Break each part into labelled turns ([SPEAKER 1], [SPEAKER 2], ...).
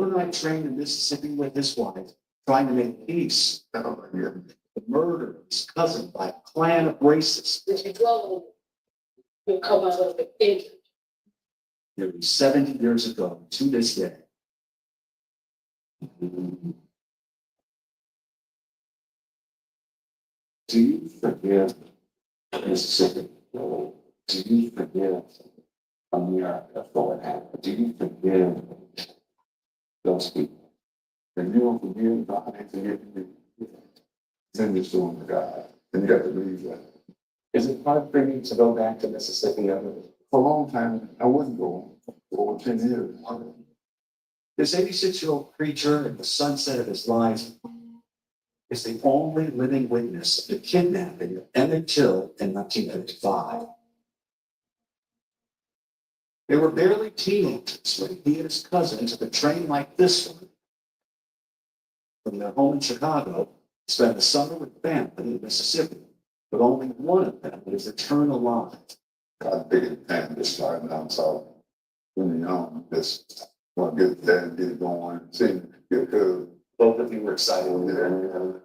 [SPEAKER 1] overnight train in Mississippi with his wife, trying to make peace. The murder of his cousin by a clan of racists.
[SPEAKER 2] Will come out of the injured.
[SPEAKER 1] Nearly 70 years ago to this day. Do you forgive Mississippi? Do you forgive America for what happened? Do you forgive those people? And you don't forgive God and forgive you. Then you're doing to God. And you got to believe that. Is it hard for you to go back to Mississippi ever? For a long time, I wouldn't go for over 10 years. This 86-year-old preacher at the sunset of his life is the only living witness of the kidnapping of Emmett Till in 1955. They were barely teenagers when he and his cousin took a train like this one from their home in Chicago, spent the summer with family in Mississippi, but only one of them would return alive. God big and fan this time down south. When you're young, just want to get there and get it going, sing, get good. Both of you were excited when there, and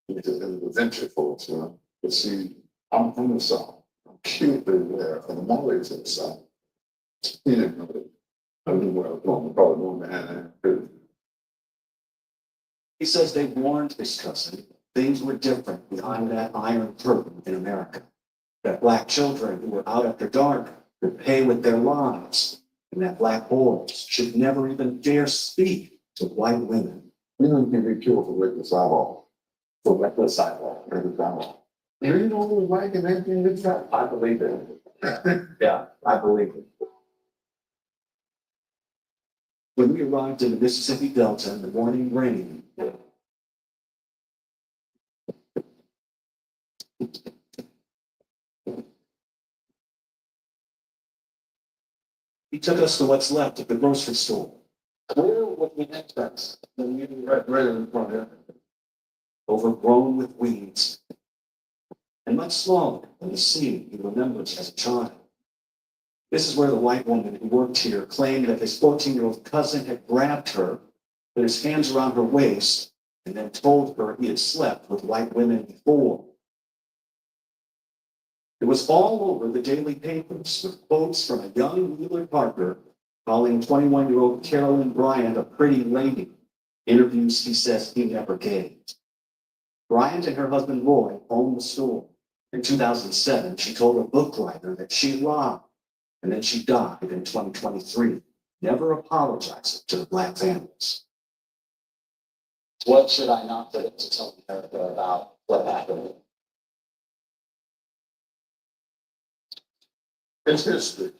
[SPEAKER 1] it was an adventure for us, you know. But see, I'm from the south. I'm cute there, and I'm always in the south. He didn't know it. I knew where I was going, probably going behind. He says they warned his cousin things were different behind that iron curtain in America. That black children who were out after dark could pay with their lives, and that black boys should never even dare speak to white women. You know, you can be killed for reckless eyeball. For reckless eyeball. Reckless eyeball. You know who was white in 1955? I believe it. Yeah, I believe it. When we arrived in the Mississippi Delta in the morning rain, he took us to what's left of the grocery store. Where would we entrance? The new red in front of it, overgrown with weeds, and much smaller than the scene he remembers as a child. This is where the white woman who worked here claimed that his 14-year-old cousin had grabbed her, put his hands around her waist, and then told her he had slept with white women before. It was all over the daily papers with quotes from a young Wheeler Parker calling 21-year-old Carolyn Bryant a pretty lady, interviews he says he never gave. Bryant and her husband Roy owned the store. In 2007, she told a book writer that she lied, and then she died in 2023, never apologizing to the black families. What should I not forget to tell America about what happened? It's history.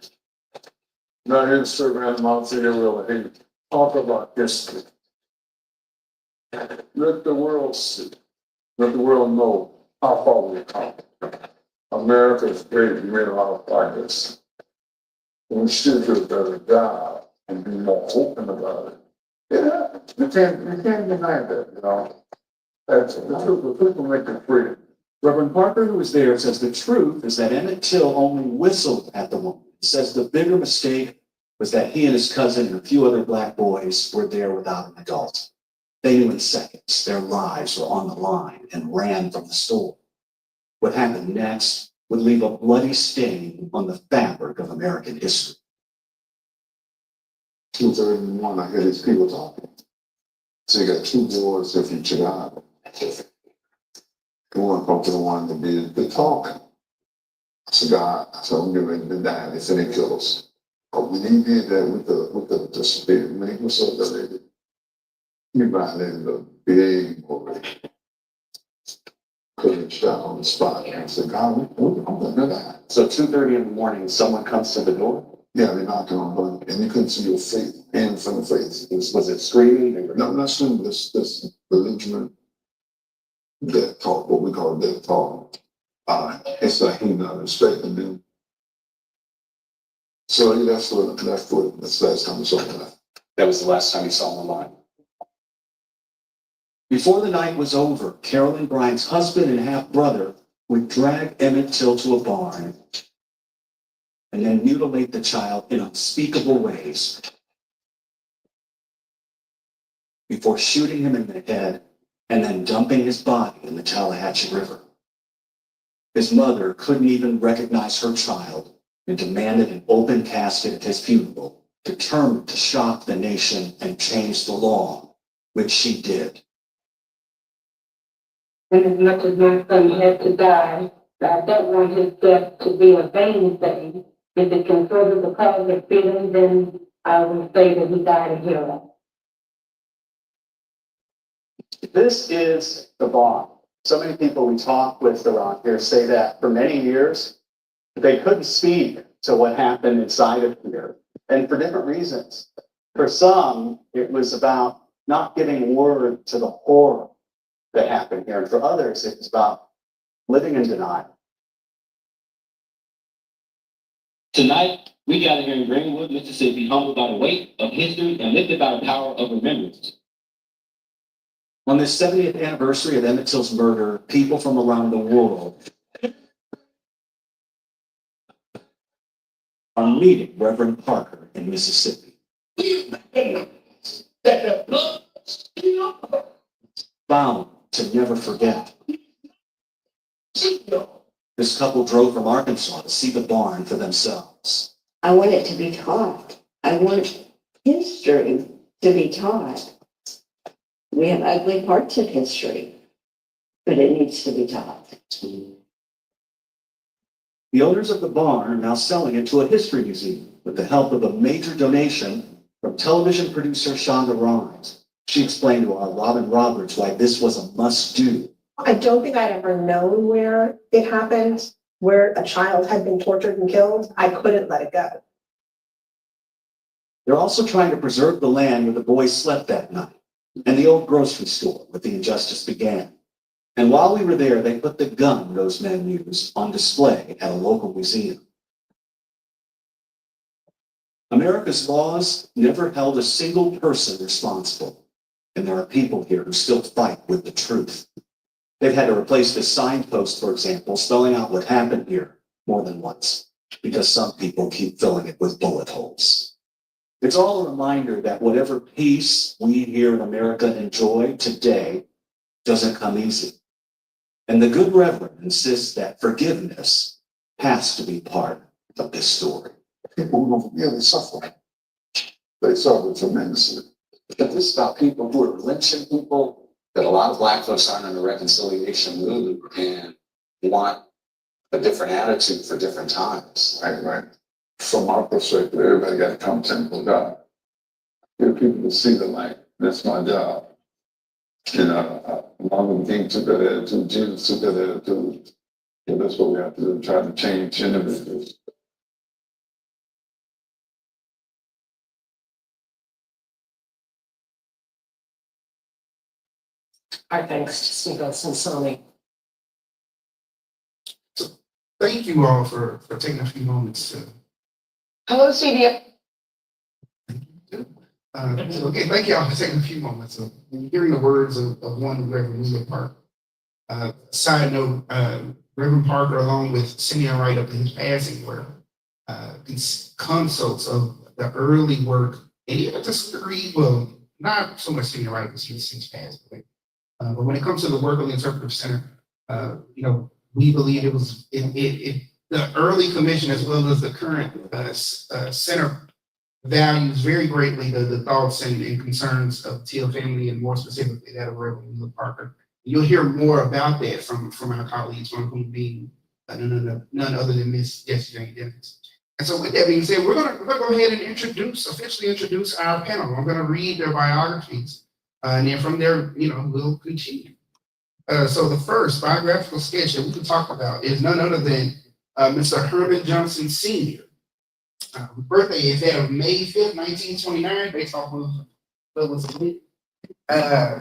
[SPEAKER 1] Not here to serve around the mouth here, really. Talk about history. Let the world see. Let the world know how far we've come. America is great. We made a lot of progress. We should do a better job and be more open about it. Yeah, you can't deny that, you know. That's the truth. The people make it free. Reverend Parker, who was there, says the truth is that Emmett Till only whistled at the woman. He says the bigger mistake was that he and his cousin and a few other black boys were there without an adult. They knew in seconds their lives were on the line and ran from the store. What happened next would leave a bloody stain on the fabric of American history. 2:31, I hear these people talking. So you got two boys here from Chicago. One come to the one to be the talking. I said, God, I said, I'm getting ready to die. They said they kill us. But when he did that with the spirit, when he was so delivered, he violated a big boy. Couldn't shot on the spot. And I said, God, I'm gonna die. So 2:30 in the morning, someone comes to the door? Yeah, they knocked on the door, and you couldn't see your face, hands from the face. Was it screaming? No, not screaming, this belligerent death talk, what we call death talk. It's like he's not respecting them. So that's the last time we saw him. That was the last time you saw him alive. Before the night was over, Carolyn Bryant's husband and half-brother would drag Emmett Till to a barn and then mutilate the child in unspeakable ways.
[SPEAKER 3] before shooting him in the head and then dumping his body in the Tallahatchie River. His mother couldn't even recognize her child and demanded an open casket at his funeral, determined to shock the nation and change the law, which she did.
[SPEAKER 4] And as much as my son had to die, I don't want his death to be a vain thing. If it can further the cause of freedom, then I will say that he died a hero.
[SPEAKER 3] This is the bond. So many people we talk with around here say that for many years, they couldn't speak to what happened inside of here, and for different reasons. For some, it was about not giving word to the horror that happened here, and for others, it was about living in denial.
[SPEAKER 5] Tonight, we gather here in Greenwood, Mississippi, humbled by the weight of history and lifted by the power of remembrance.
[SPEAKER 3] On this 70th anniversary of Emmett Till's murder, people from around the world are meeting Reverend Parker in Mississippi. Bound to never forget. This couple drove from Arkansas to see the barn for themselves.
[SPEAKER 6] I want it to be taught. I want history to be taught. We have ugly parts of history, but it needs to be taught.
[SPEAKER 3] The owners of the barn are now selling it to a history museum with the help of a major donation from television producer Shonda Rhimes. She explained to our Robin Roberts why this was a must-do.
[SPEAKER 7] I don't think I'd ever known where it happened, where a child had been tortured and killed. I couldn't let it go.
[SPEAKER 3] They're also trying to preserve the land where the boys slept that night and the old grocery store where the injustice began. And while we were there, they put the gun those men used on display at a local museum. America's laws never held a single person responsible, and there are people here who still fight with the truth. They've had to replace this signpost, for example, spelling out what happened here more than once, because some people keep filling it with bullet holes. It's all a reminder that whatever peace we here in America enjoy today doesn't come easy. And the good Reverend insists that forgiveness has to be part of this story.
[SPEAKER 1] People who don't forgive, they suffer. They suffer tremendously.
[SPEAKER 8] But this is about people who are lynching people, that a lot of Black folks aren't in a reconciliation mood and want a different attitude for different times.
[SPEAKER 1] Right. From our perspective, everybody got to come to temple God. Get people to see the light. That's my job. And Martin Luther King took that attitude, Jesus took that attitude. And that's what we have to do, try to change individuals.
[SPEAKER 2] Our thanks to Singles and Sony.
[SPEAKER 9] Thank you all for taking a few moments to.
[SPEAKER 2] Hello, Celia.
[SPEAKER 9] Okay, thank you all for taking a few moments of hearing the words of one Reverend William Parker. Side note, Reverend Parker, along with Simeon Wright up to his passing, were these consults of the early work, and even to some degree, well, not so much Simeon Wright because he's since passed away. But when it comes to the work of the Interpretive Center, we believe it was the early commission as well as the current center values very greatly the thoughts and concerns of Till family, and more specifically that of Reverend William Parker. You'll hear more about that from our colleagues, one of whom being none other than Miss Jessie Jaynes-Diming. And so with that being said, we're gonna go ahead and officially introduce our panel. I'm gonna read their biographies, and then from there, we'll continue. So the first biographical sketch that we can talk about is none other than Mr. Hermon Johnson Sr. Birthday is that of May 5th, 1929, based off of Douglas.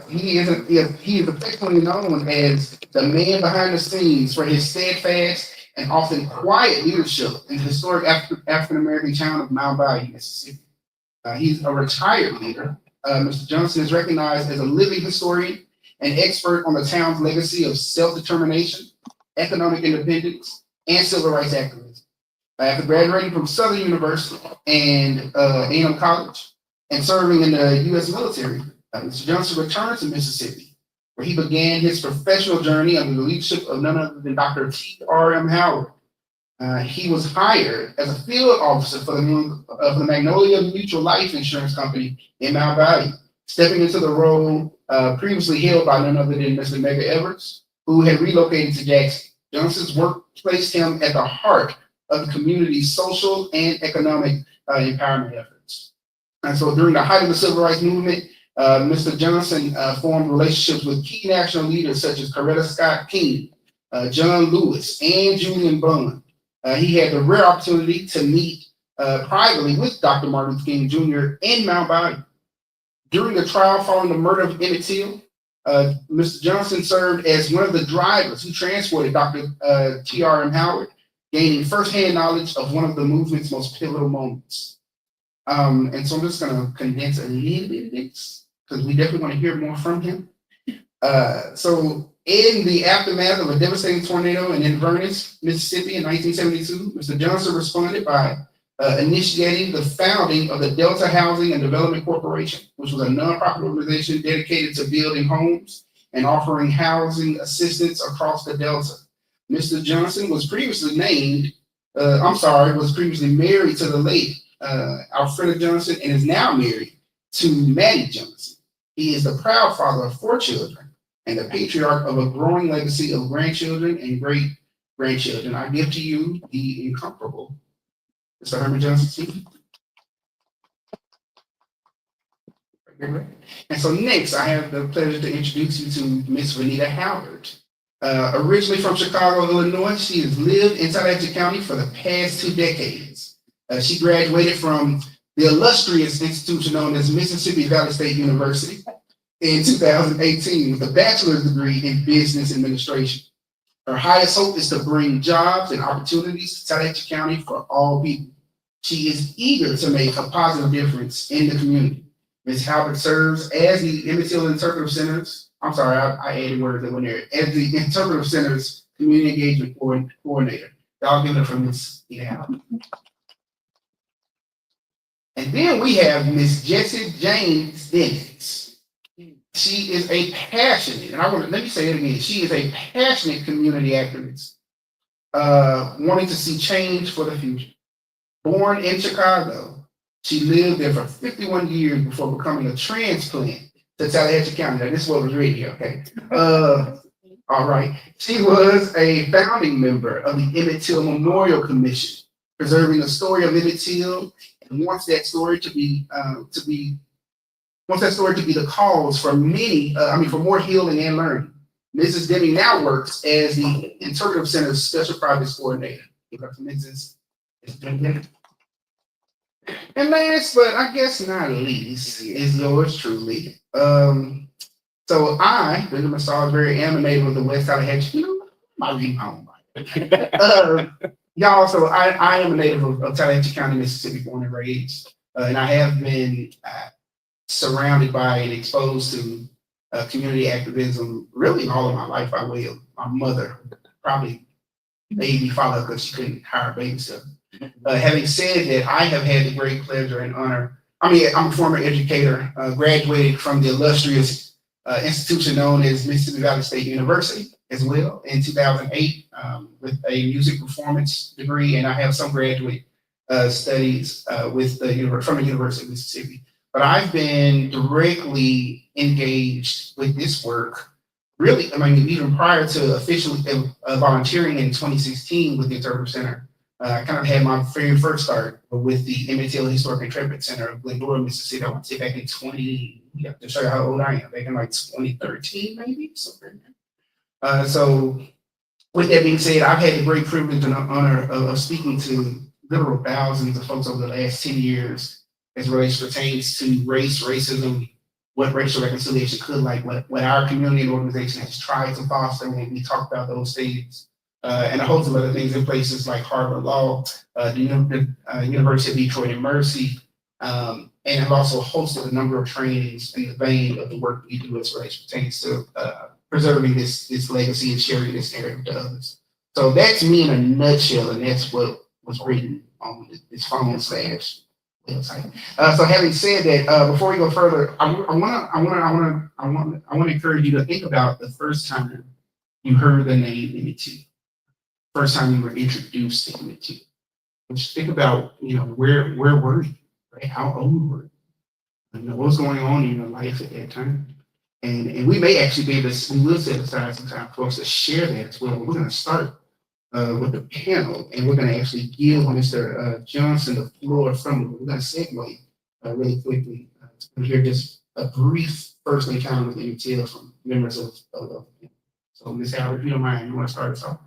[SPEAKER 9] He is affectionately known as the man behind the scenes for his steadfast and often quiet leadership in the historic African-American town of Mound, Bayou, Mississippi. He's a retired leader. Mr. Johnson is recognized as a living historian and expert on the town's legacy of self-determination, economic independence, and civil rights activism. After graduating from Southern University and A&M College and serving in the U.S. military, Mr. Johnson returned to Mississippi, where he began his professional journey under the leadership of none other than Dr. T.R.M. Howard. He was hired as a field officer for the Magnolia Mutual Life Insurance Company in Mount Bayou, stepping into the role previously held by none other than Mr. Medgar Evers, who had relocated to Jackson. Johnson's work placed him at the heart of the community's social and economic empowerment efforts. And so during the height of the Civil Rights Movement, Mr. Johnson formed relationships with key national leaders such as Coretta Scott King, John Lewis, and Julian Bond. He had the rare opportunity to meet privately with Dr. Martin Luther King Jr. in Mount Bayou. During the trial following the murder of Emmett Till, Mr. Johnson served as one of the drivers who transported Dr. T.R.M. Howard, gaining firsthand knowledge of one of the movement's most pivotal moments. And so I'm just going to condense a little bit of this because we definitely want to hear more from him. So in the aftermath of a devastating tornado in Inverness, Mississippi in 1972, Mr. Johnson responded by initiating the founding of the Delta Housing and Development Corporation, which was a nonprofit organization dedicated to building homes and offering housing assistance across the Delta. Mr. Johnson was previously married to the late Alfreda Johnson and is now married to Maddie Johnson. He is the proud father of 4 children and the patriarch of a growing legacy of grandchildren and great-grandchildren. I give to you the incomparable Mr. Hermon Johnson. And so next, I have the pleasure to introduce you to Miss Venita Halbert. Originally from Chicago, Illinois, she has lived in Tallahatchie County for the past 2 decades. She graduated from the illustrious institution known as Mississippi Valley State University in 2018 with a bachelor's degree in business administration. Her highest hope is to bring jobs and opportunities to Tallahatchie County for all people. She is eager to make a positive difference in the community. Ms. Halbert serves as the Emmett Till Interpretive Center's, I added words that went there, as the Interpretive Center's Community Engagement Coordinator. Y'all give it up for Ms. Halbert. And then we have Ms. Jessie Jaynes-Diming. She is a passionate, and let me say it again, she is a passionate community activist, wanting to see change for the future. Born in Chicago, she lived there for 51 years before becoming a transplant to Tallahatchie County. Now, this is what was read here, okay? All right. She was a founding member of the Emmett Till Memorial Commission, preserving the story of Emmett Till, and wants that story to be the cause for for more healing and learning. Mrs. Diming now works as the Interpretive Center's Special Projects Coordinator. Mrs. Diming. And last, but I guess not least, is yours truly. So I, Benjamin Saulsberry, am a native of the West Tallahatchie. I read my own Bible. Y'all, so I am a native of Tallahatchie County, Mississippi, born and raised. And I have been surrounded by and exposed to community activism really all of my life by way of my mother. Probably made me follow because she couldn't hire a babysitter. Having said that, I have had the great pleasure and honor. I'm a former educator, graduated from the illustrious institution known as Mississippi Valley State University as well in 2008 with a music performance degree, and I have some graduate studies from the University of Mississippi. But I've been directly engaged with this work, really, even prior to officially volunteering in 2016 with the Interpretive Center. I kind of had my very first start with the Emmett Till Historic Interpretive Center of Glendora, Mississippi. I want to say back in to show you how old I am, back in like 2013, maybe, something. So with that being said, I've had the great privilege and honor of speaking to literal thousands of folks over the last 10 years as pertains to race, racism, what racial reconciliation could like, what our community and organization has tried to foster when we talk about those things. And a host of other things in places like Harvard Law, the University of Detroit and Mercy, and have also hosted a number of trainings in the vein of the work we do as it pertains to preserving this legacy and sharing this narrative to others. So that's me in a nutshell, and that's what was written on this phone / website. So having said that, before we go further, I want to encourage you to think about the first time you heard the name Emmett Till, first time you were introduced to Emmett Till. Just think about, where were you, right? How old were you? What was going on in your life at that time? And we may actually be able to, we will set aside some time for us to share that as well. We're going to start with the panel, and we're going to actually give Mr. Johnson the floor from it. We're going to segue really quickly to hear just a brief first encounter with Emmett Till from members of so Ms. Halbert, if you don't mind, you want to start us off?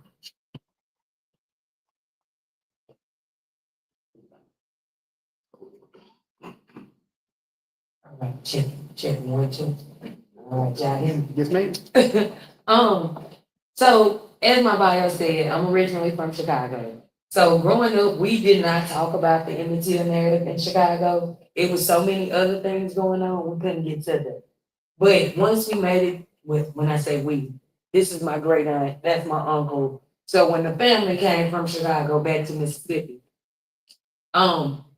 [SPEAKER 10] All right, check 1, 2. All right, y'all hear me?
[SPEAKER 9] Yes, ma'am.
[SPEAKER 10] So as my bio said, I'm originally from Chicago. So growing up, we did not talk about the Emmett Till narrative in Chicago. It was so many other things going on, we couldn't get to that. But once we made it, when I say we, this is my great aunt, that's my uncle. So when the family came from Chicago back to Mississippi,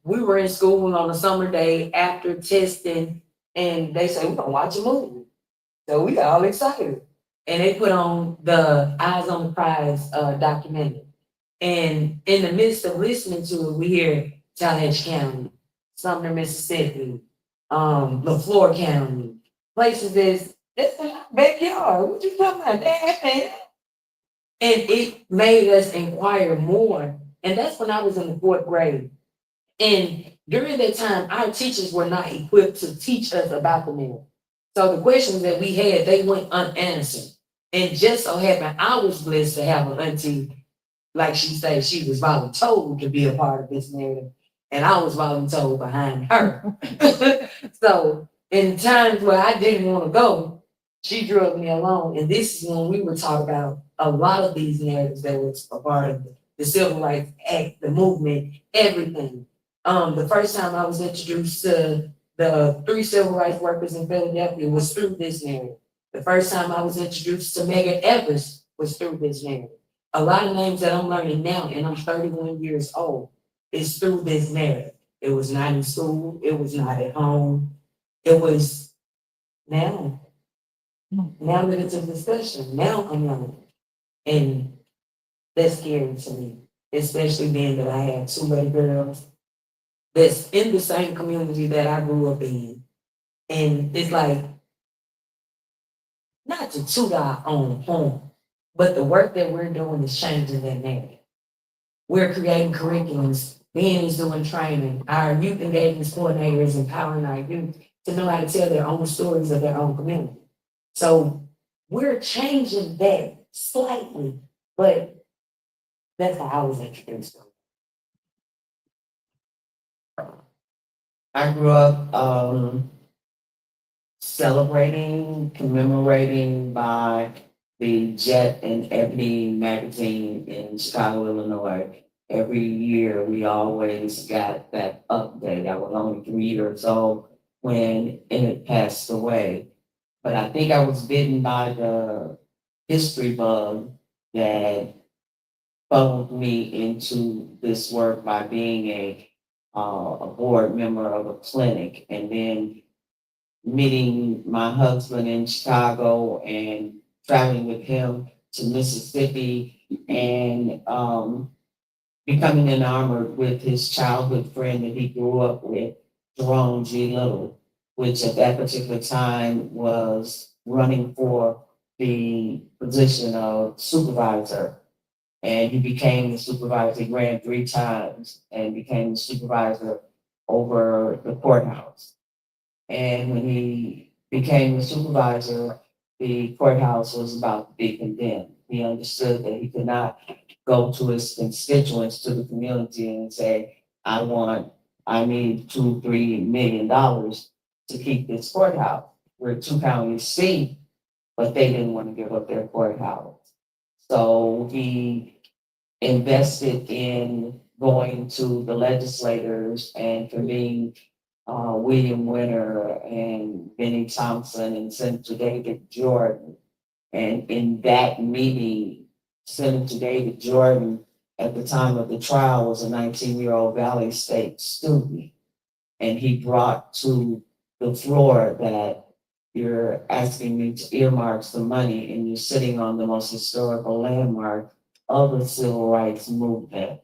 [SPEAKER 10] we were in school on a summer day after testing, and they said, we're gonna watch a movie. So we got all excited. And they put on the Eyes on the Prize documentary. And in the midst of listening to it, we hear Tallahatchie County, Sumner, Mississippi, LaFleur County, places that's in our backyard. What you talking about? That, man. And it made us inquire more. And that's when I was in the 4th grade. And during that time, our teachers were not equipped to teach us about the mill. So the questions that we had, they went unanswered. And just so happened, I was blessed to have an auntie, like she said, she was voluntold to be a part of this narrative. And I was voluntold behind her. So in times where I didn't want to go, she drug me along. And this is when we were talking about a lot of these narratives that was a part of the Civil Rights Act, the movement, everything. The first time I was introduced to the 3 civil rights workers in Philadelphia was through this narrative. The first time I was introduced to Megan Evers was through this narrative. A lot of names that I'm learning now, and I'm 31 years old, is through this narrative. It was not in school. It was not at home. It was now. Now that it's a discussion, now I'm learning. And that's scary to me, especially being that I have 2 little girls that's in the same community that I grew up in. And it's like, not to toot our own horn, but the work that we're doing is changing that narrative. We're creating curriculums, Ben is doing training, our youth engagement coordinators empowering our youth to know how to tell their own stories of their own community. So we're changing that slightly, but that's how I was introduced. I grew up celebrating, commemorating by the Jet and Ebony magazine in Chicago, Illinois. Every year, we always got that update. I was only 3 years old when Emmett passed away. But I think I was bitten by the history bug that followed me into this work by being a board member of a clinic, and then meeting my husband in Chicago and traveling with him to Mississippi, and becoming enamored with his childhood friend that he grew up with, Jerome G. Little, which at that particular time was running for the position of supervisor. And he became the supervisor. He ran 3 times and became the supervisor over the courthouse. And when he became the supervisor, the courthouse was about to be condemned. He understood that he could not go to his constituents, to the community, and say, I need $2-3 million to keep this courthouse. We're 2 counties seat, but they didn't want to give up their courthouse. So he invested in going to the legislators and convening William Winter and Benny Thompson and Senator David Jordan. And in that meeting, Senator David Jordan, at the time of the trial, was a 19-year-old Valley State student.
[SPEAKER 11] And he brought to the floor that you're asking me to earmark some money and you're sitting on the most historical landmark of the civil rights movement.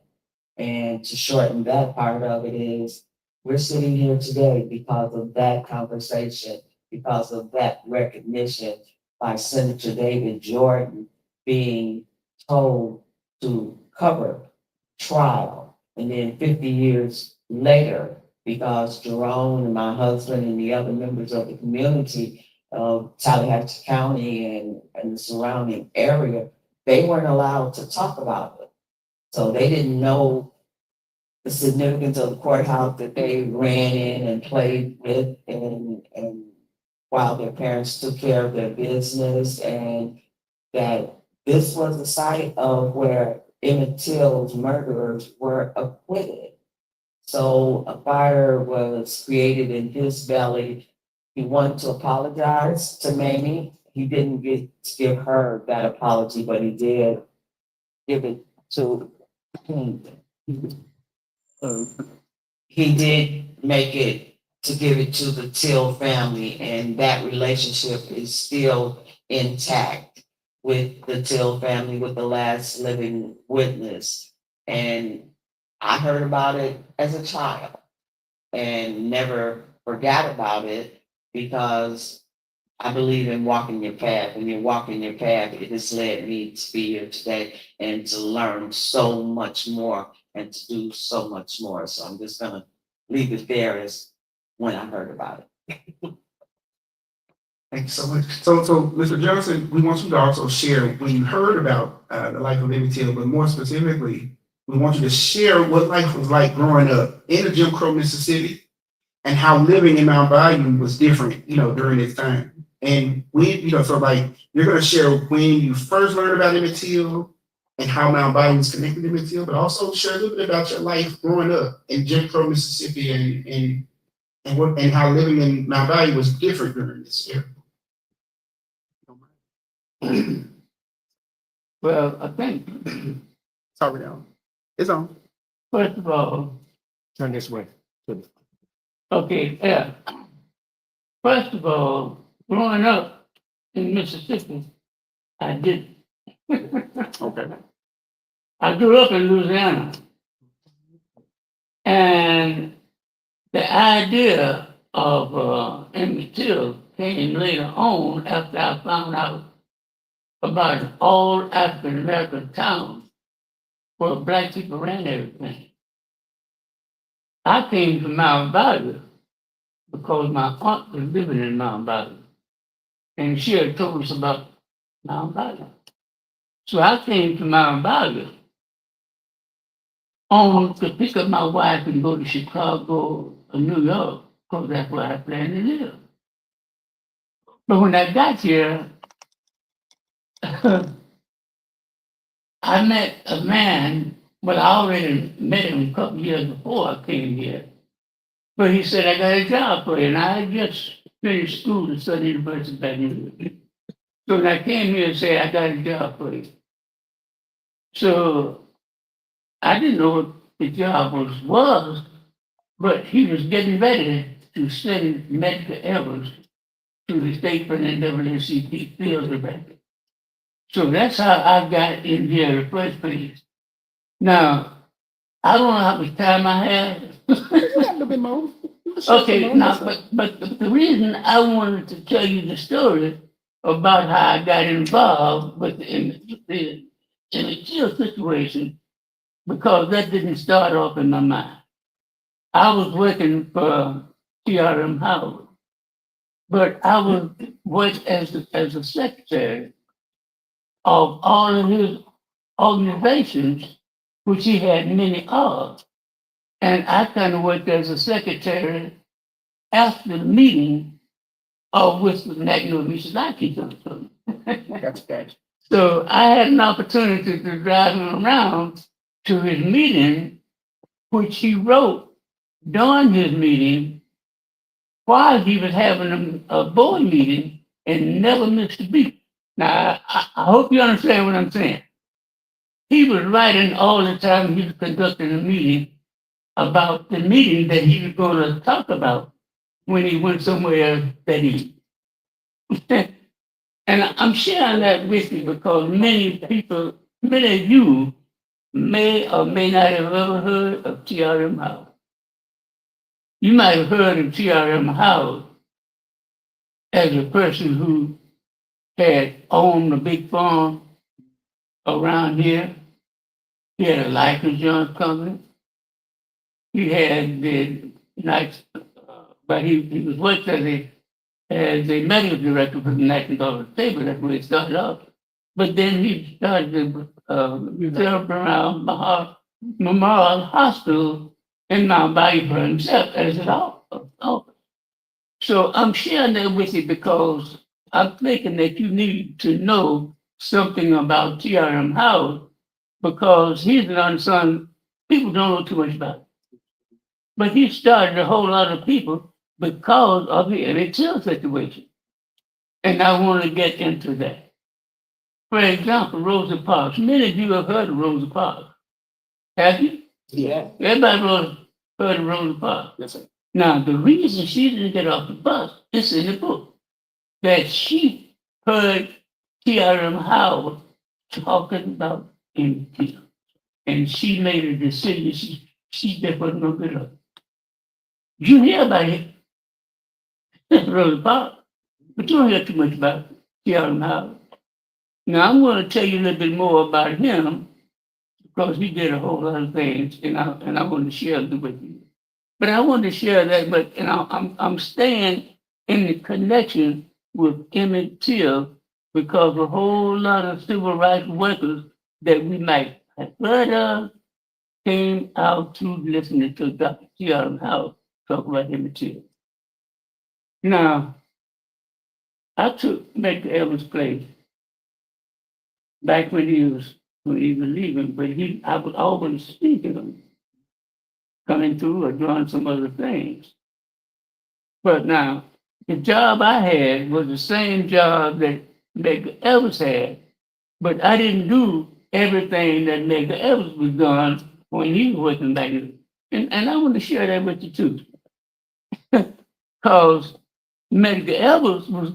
[SPEAKER 11] And to shorten that part of it is, we're sitting here today because of that conversation, because of that recognition by Senator David Jordan being told to cover trial. And then 50 years later, because Jerome and my husband and the other members of the community of Tallahatchie County and the surrounding area, they weren't allowed to talk about it. So they didn't know the significance of the courthouse that they ran in and played with and while their parents took care of their business, and that this was the site of where Emmett Till's murderers were acquitted. So a fire was created in his belly. He wanted to apologize to Mamie. He didn't get to give her that apology, but he did give it to he did make it to give it to the Till family, and that relationship is still intact with the Till family, with the last living witness. And I heard about it as a child and never forgot about it, because I believe in walking your path. When you're walking your path, it has led me to be here today and to learn so much more and to do so much more. So I'm just gonna leave it there as when I heard about it.
[SPEAKER 9] Thank you so much. So, Mr. Johnson, we want you to also share when you heard about the life of Emmett Till, but more specifically, we want you to share what life was like growing up in a Jim Crow Mississippi and how living in Mount Bayou was different, during this time. And so like you're gonna share when you first learned about Emmett Till and how Mount Bayou is connected to Emmett Till, but also share a little bit about your life growing up in Jim Crow Mississippi and how living in Mount Bayou was different during this era.
[SPEAKER 12] Well, I think,
[SPEAKER 9] Sorry, now. It's on.
[SPEAKER 12] first of all,
[SPEAKER 9] Turn this way.
[SPEAKER 12] okay, yeah. First of all, growing up in Mississippi, I did.
[SPEAKER 9] Okay.
[SPEAKER 12] I grew up in Louisiana. And the idea of Emmett Till came later on after I found out about all African American towns where black people ran everything. I came from Mount Bayou because my aunt was living in Mount Bayou, and she had told us about Mount Bayou. So I came to Mount Bayou to pick up my wife and go to Chicago or New York, because that's where I planned to live. But when I got here, I met a man, but I already met him a couple years before I came here. But he said, I got a job for you, and I had just finished school at Southern University of Bayou. So when I came here and said, I got a job for you. So I didn't know what the job was, but he was getting ready to send medical errors to the state for the NAACP field director. So that's how I got in here in the first place. Now, I don't know how much time I have.
[SPEAKER 9] You got a little bit more.
[SPEAKER 12] Okay, now, but the reason I wanted to tell you the story about how I got involved with the Till situation, because that didn't start off in my mind. I was working for TRM Howard, but I was worked as a secretary of all of his organizations, which he had many of. And I kind of worked as a secretary after the meeting of which the National Missionary. So I had an opportunity to drive him around to his meeting, which he wrote during his meeting while he was having a board meeting and never missed a beat. Now, I hope you understand what I'm saying. He was writing all the time he was conducting a meeting, about the meeting that he was going to talk about when he went somewhere that he. And I'm sharing that with you because many people, many of you may or may not have ever heard of T.R.M. Howard. You might have heard of T.R.M. Howard as a person who had owned a big farm around here. He had a life insurance company. He had the nice, but he was worked as a medical director for the National Guard of State, that's where he started off. But then he started to set up around Memorial Hospital in Mount Bayou for himself as his office. So I'm sharing that with you because I'm thinking that you need to know something about T.R.M. Howard because he's an unsung, people don't know too much about him. But he started a whole lot of people because of the Emmett Till situation. And I want to get into that. For example, Rosa Parks. Many of you have heard of Rosa Parks. Have you?
[SPEAKER 9] Yeah.
[SPEAKER 12] Everybody heard of Rosa Parks.
[SPEAKER 9] Yes, sir.
[SPEAKER 12] Now, the reason she didn't get off the bus is in the book. That she heard T.R.M. Howard talking about Emmett Till. And she made a decision. She just wasn't going to get up. You hear about it. Rosa Parks. But you don't hear too much about T.R.M. Howard. Now, I'm going to tell you a little bit more about him because he did a whole lot of things, and I want to share them with you. But I want to share that, but I'm staying in the connection with Emmett Till because a whole lot of civil rights workers that we might have heard of came out to listening to Dr. T.R.M. Howard talk about Emmett Till. Now, I took Medgar Evers' place back when he was leaving, but I was always speaking of him, coming through or doing some other things. But now, the job I had was the same job that Medgar Evers had, but I didn't do everything that Medgar Evers was doing when he was working back then. And I want to share that with you too. Because Medgar Evers was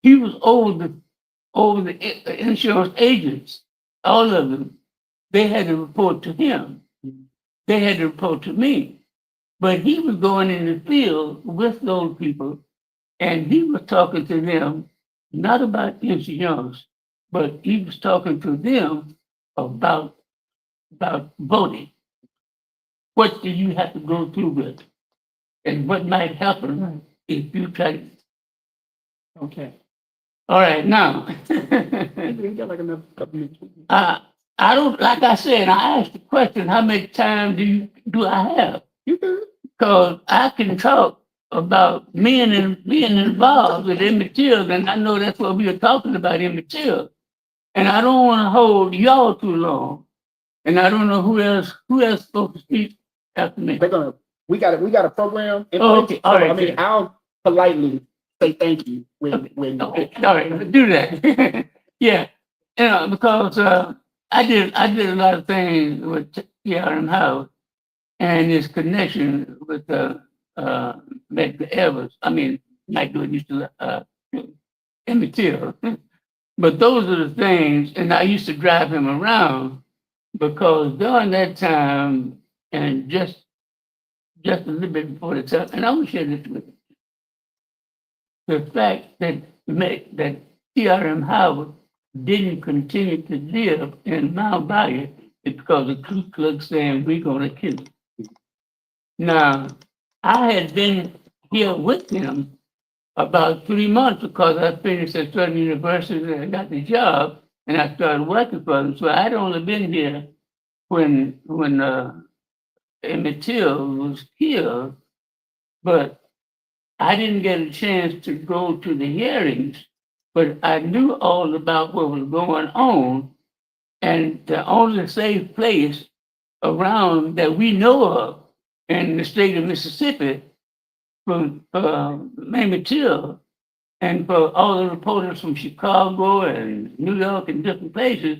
[SPEAKER 12] he was over the insurance agents, all of them. They had to report to him. They had to report to me. But he was going in the field with those people, and he was talking to them, not about insurance, but he was talking to them about voting. What do you have to go through with? And what might happen if you try to. Okay. All right, now. I don't, like I said, I asked the question, how much time do I have? Because I can talk about being involved with Emmett Till, and I know that's what we were talking about, Emmett Till. And I don't want to hold y'all too long. And I don't know who else supposed to speak after me.
[SPEAKER 9] We got a program.
[SPEAKER 12] Okay, all right.
[SPEAKER 9] I mean, I'll politely say thank you when.
[SPEAKER 12] Okay, all right, do that. Yeah, because I did a lot of things with T.R.M. Howard and his connection with Medgar Evers. I mean, not doing used to Emmett Till. But those are the things, and I used to drive him around because during that time, and just a little bit before the time, and I will share this with you. The fact that T.R.M. Howard didn't continue to live in Mount Bayou is because the Ku Klux saying we're going to kill him. Now, I had been here with him about 3 months because I finished at Southern University and I got the job and I started working for them. So I'd only been here when Emmett Till was killed, but I didn't get a chance to go to the hearings, but I knew all about what was going on. And the only safe place around that we know of in the state of Mississippi for Emmett Till and for all the reporters from Chicago and New York and different places,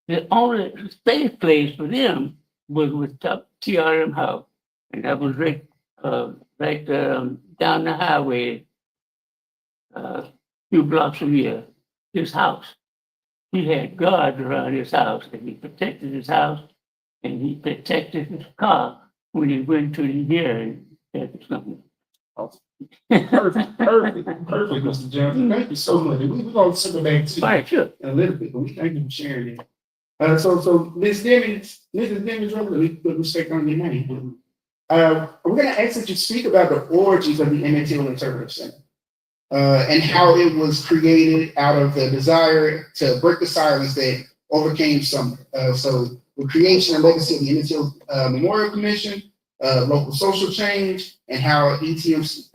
[SPEAKER 12] the only safe place for them was with TRM House. And that was right, down the highway, few blocks from here, his house. He had guards around his house, and he protected his house, and he protected his car when he went to the hearing. That's something.
[SPEAKER 9] Perfect, Mr. Johnson. Thank you so much. We're gonna circle back to
[SPEAKER 12] Right, sure.
[SPEAKER 9] in a little bit, but we thank you for sharing it. So Ms. Mrs. Dimings, let me put respect on your name. We're gonna ask that you speak about the origins of the Emmett Till Interpretive Center. And how it was created out of the desire to break the silence that overcame some. So the creation and legacy of the Emmett Till Memorial Commission, local social change, and how ETMC /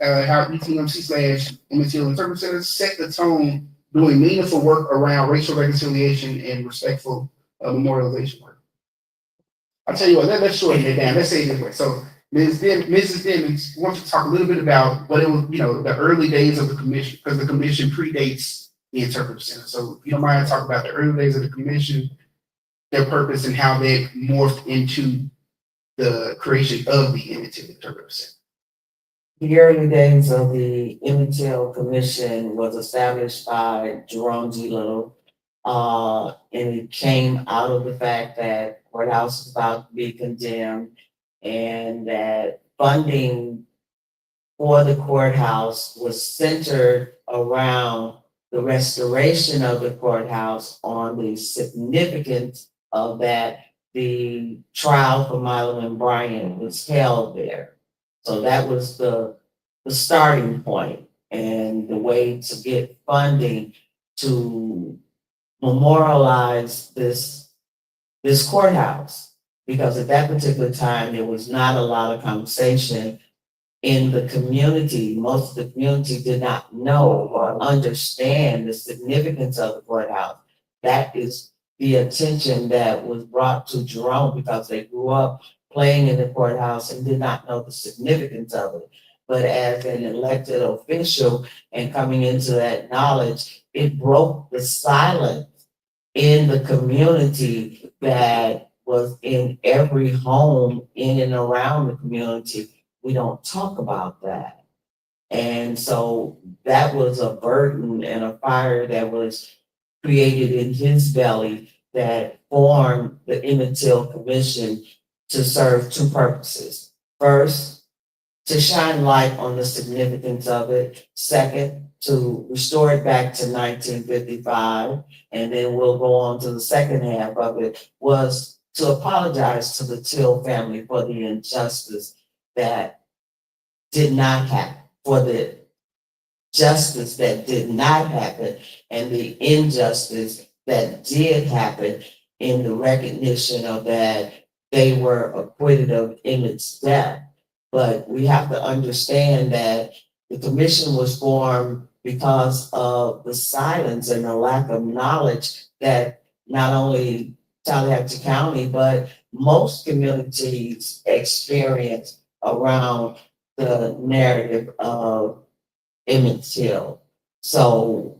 [SPEAKER 9] Emmett Till Interpretive Center set the tone doing meaningful work around racial reconciliation and respectful memorialization work. I'll tell you what, let's shorten it down. Let's say it this way. So Mrs. Dimings, I want you to talk a little bit about what it was, the early days of the commission, because the commission predates the Interpretive Center. So if you don't mind, talk about the early days of the commission, their purpose, and how they morphed into the creation of the Emmett Till Interpretive Center.
[SPEAKER 11] The early days of the Emmett Till Commission was established by Jerome G. Little. And it came out of the fact that courthouse was about to be condemned, and that funding for the courthouse was centered around the restoration of the courthouse on the significance of that the trial for Milo and Brian was held there. So that was the starting point and the way to get funding to memorialize this courthouse. Because at that particular time, there was not a lot of conversation in the community. Most of the community did not know or understand the significance of the courthouse. That is the attention that was brought to Jerome, because they grew up playing in the courthouse and did not know the significance of it. But as an elected official and coming into that knowledge, it broke the silence in the community that was in every home in and around the community. We don't talk about that. And so that was a burden and a fire that was created in his belly that formed the Emmett Till Commission to serve two purposes. First, to shine light on the significance of it. Second, to restore it back to 1955. And then we'll go on to the second half of it, was to apologize to the Till family for the injustice that did not happen, for the justice that did not happen, and the injustice that did happen in the recognition of that they were acquitted of Emmett's death. But we have to understand that the commission was formed because of the silence and the lack of knowledge that not only Tallahatchie County, but most communities experience around the narrative of Emmett Till. So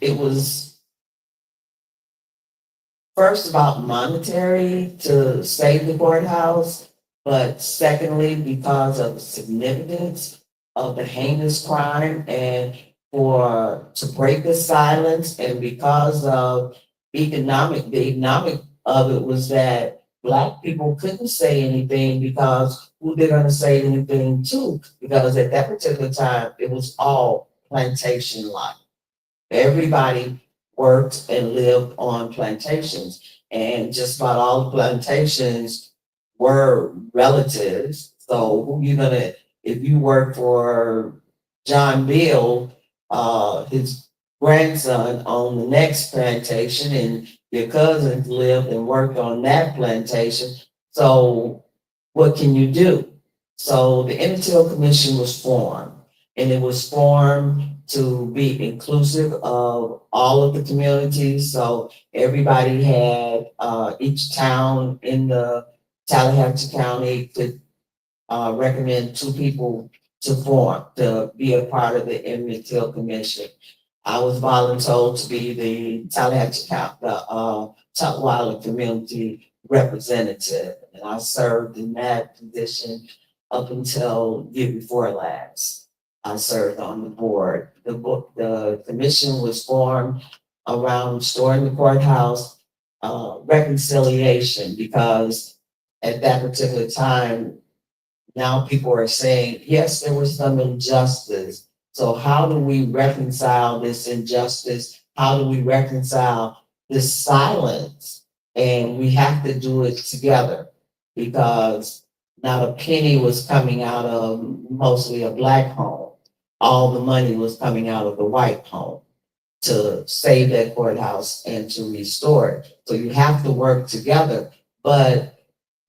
[SPEAKER 11] it was first about monetary to save the courthouse, but secondly, because of the significance of the heinous crime and to break the silence, and because of the economic of it was that Black people couldn't say anything because who they're gonna say anything to, because at that particular time, it was all plantation life. Everybody worked and lived on plantations, and just about all the plantations were relatives. So who you gonna, if you work for John Bill, his grandson owned the next plantation, and your cousins lived and worked on that plantation. So what can you do? So the Emmett Till Commission was formed, and it was formed to be inclusive of all of the communities. So everybody had, each town in the Tallahatchie County could recommend two people to be a part of the Emmett Till Commission. I was volunteered to be the Tallahatchie County, Tutwiler Community representative, and I served in that position up until year before last. I served on the board. The commission was formed around restoring the courthouse, reconciliation, because at that particular time, now people are saying, yes, there was some injustice. So how do we reconcile this injustice? How do we reconcile this silence? And we have to do it together, because not a penny was coming out of mostly a Black home. All the money was coming out of the white home to save that courthouse and to restore it. So you have to work together. But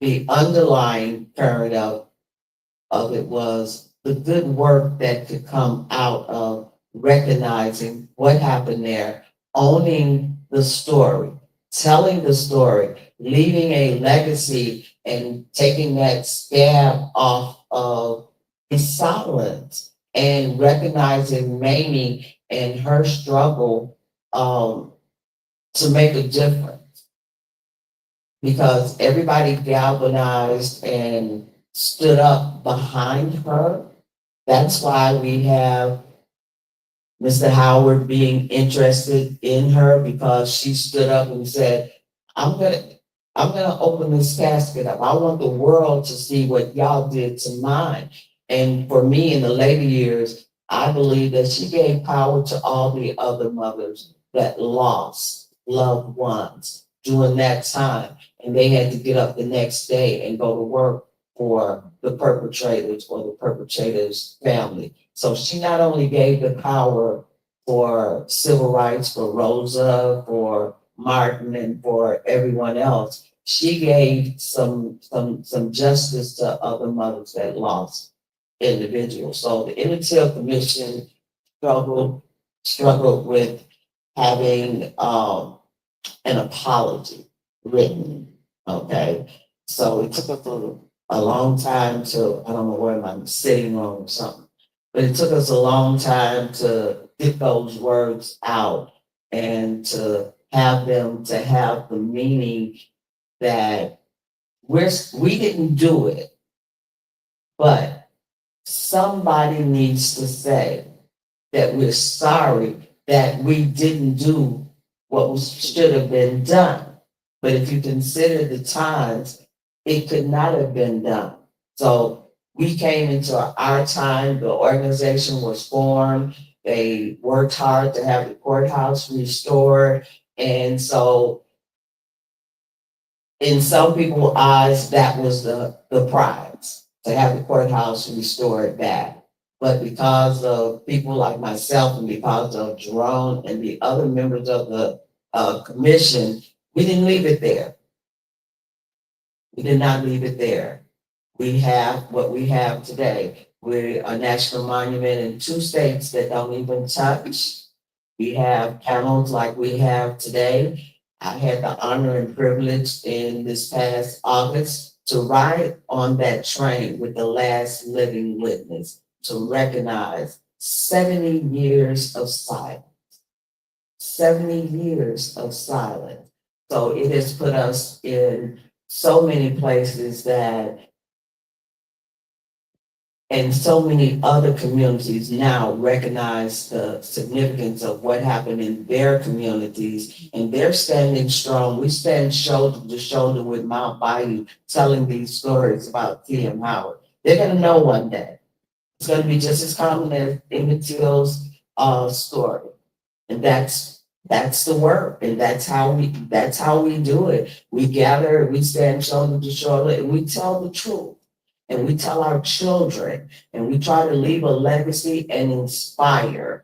[SPEAKER 11] the underlying current of it was the good work that could come out of recognizing what happened there, owning the story, telling the story, leaving a legacy, and taking that scab off of the silence, and recognizing Mamie and her struggle to make a difference. Because everybody galvanized and stood up behind her. That's why we have Mr. Howard being interested in her, because she stood up and said, I'm gonna open this casket up. I want the world to see what y'all did to mine. And for me, in the later years, I believe that she gave power to all the other mothers that lost loved ones during that time. And they had to get up the next day and go to work for the perpetrators or the perpetrator's family. So she not only gave the power for civil rights, for Rosa, for Martin, and for everyone else, she gave some justice to other mothers that lost individuals. So the Emmett Till Commission struggled with having an apology written. Okay, so it took us a long time to, I don't know where I'm sitting on or something, but it took us a long time to get those words out and to have them to have the meaning that we didn't do it, but somebody needs to say that we're sorry that we didn't do what should have been done. But if you consider the times, it could not have been done. So we came into our time, the organization was formed, they worked hard to have the courthouse restored. And so in some people's eyes, that was the prize, to have the courthouse restored back. But because of people like myself and because of Jerome and the other members of the commission, we didn't leave it there. We did not leave it there. We have what we have today. We're a national monument in 2 states that don't even touch. We have panels like we have today. I had the honor and privilege in this past August to ride on that train with the last living witness to recognize 70 years of silence. 70 years of silence. So it has put us in so many places that, and so many other communities now recognize the significance of what happened in their communities, and they're standing strong. We stand shoulder to shoulder with Mount Bayou, telling these stories about T.M. Howard. They're gonna know one day. It's gonna be just as common as Emmett Till's story, and that's the work, and that's how we do it. We gather, we stand shoulder to shoulder, and we tell the truth. And we tell our children, and we try to leave a legacy and inspire.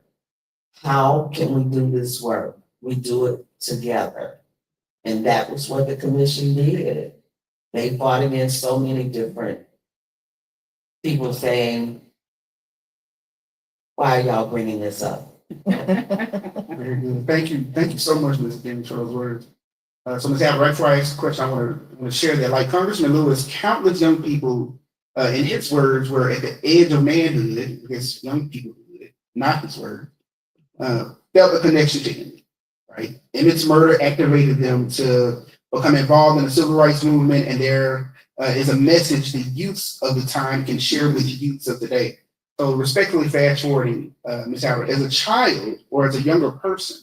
[SPEAKER 11] How can we do this work? We do it together. And that was what the commission did. They fought against so many different people saying, why are y'all bringing this up?
[SPEAKER 9] Very good. Thank you so much, Ms. Diming, for those words. So Ms. Halbert, right before I ask the question, I want to share that, like Congressman Lewis, countless young people, in his words, were at the edge of manhood, because young people did, not his word, felt a connection to him, right? Emmett's murder activated them to become involved in the civil rights movement, and there is a message the youths of the time can share with youths of today. So respectfully fast forwarding, Ms. Halbert, as a child or as a younger person,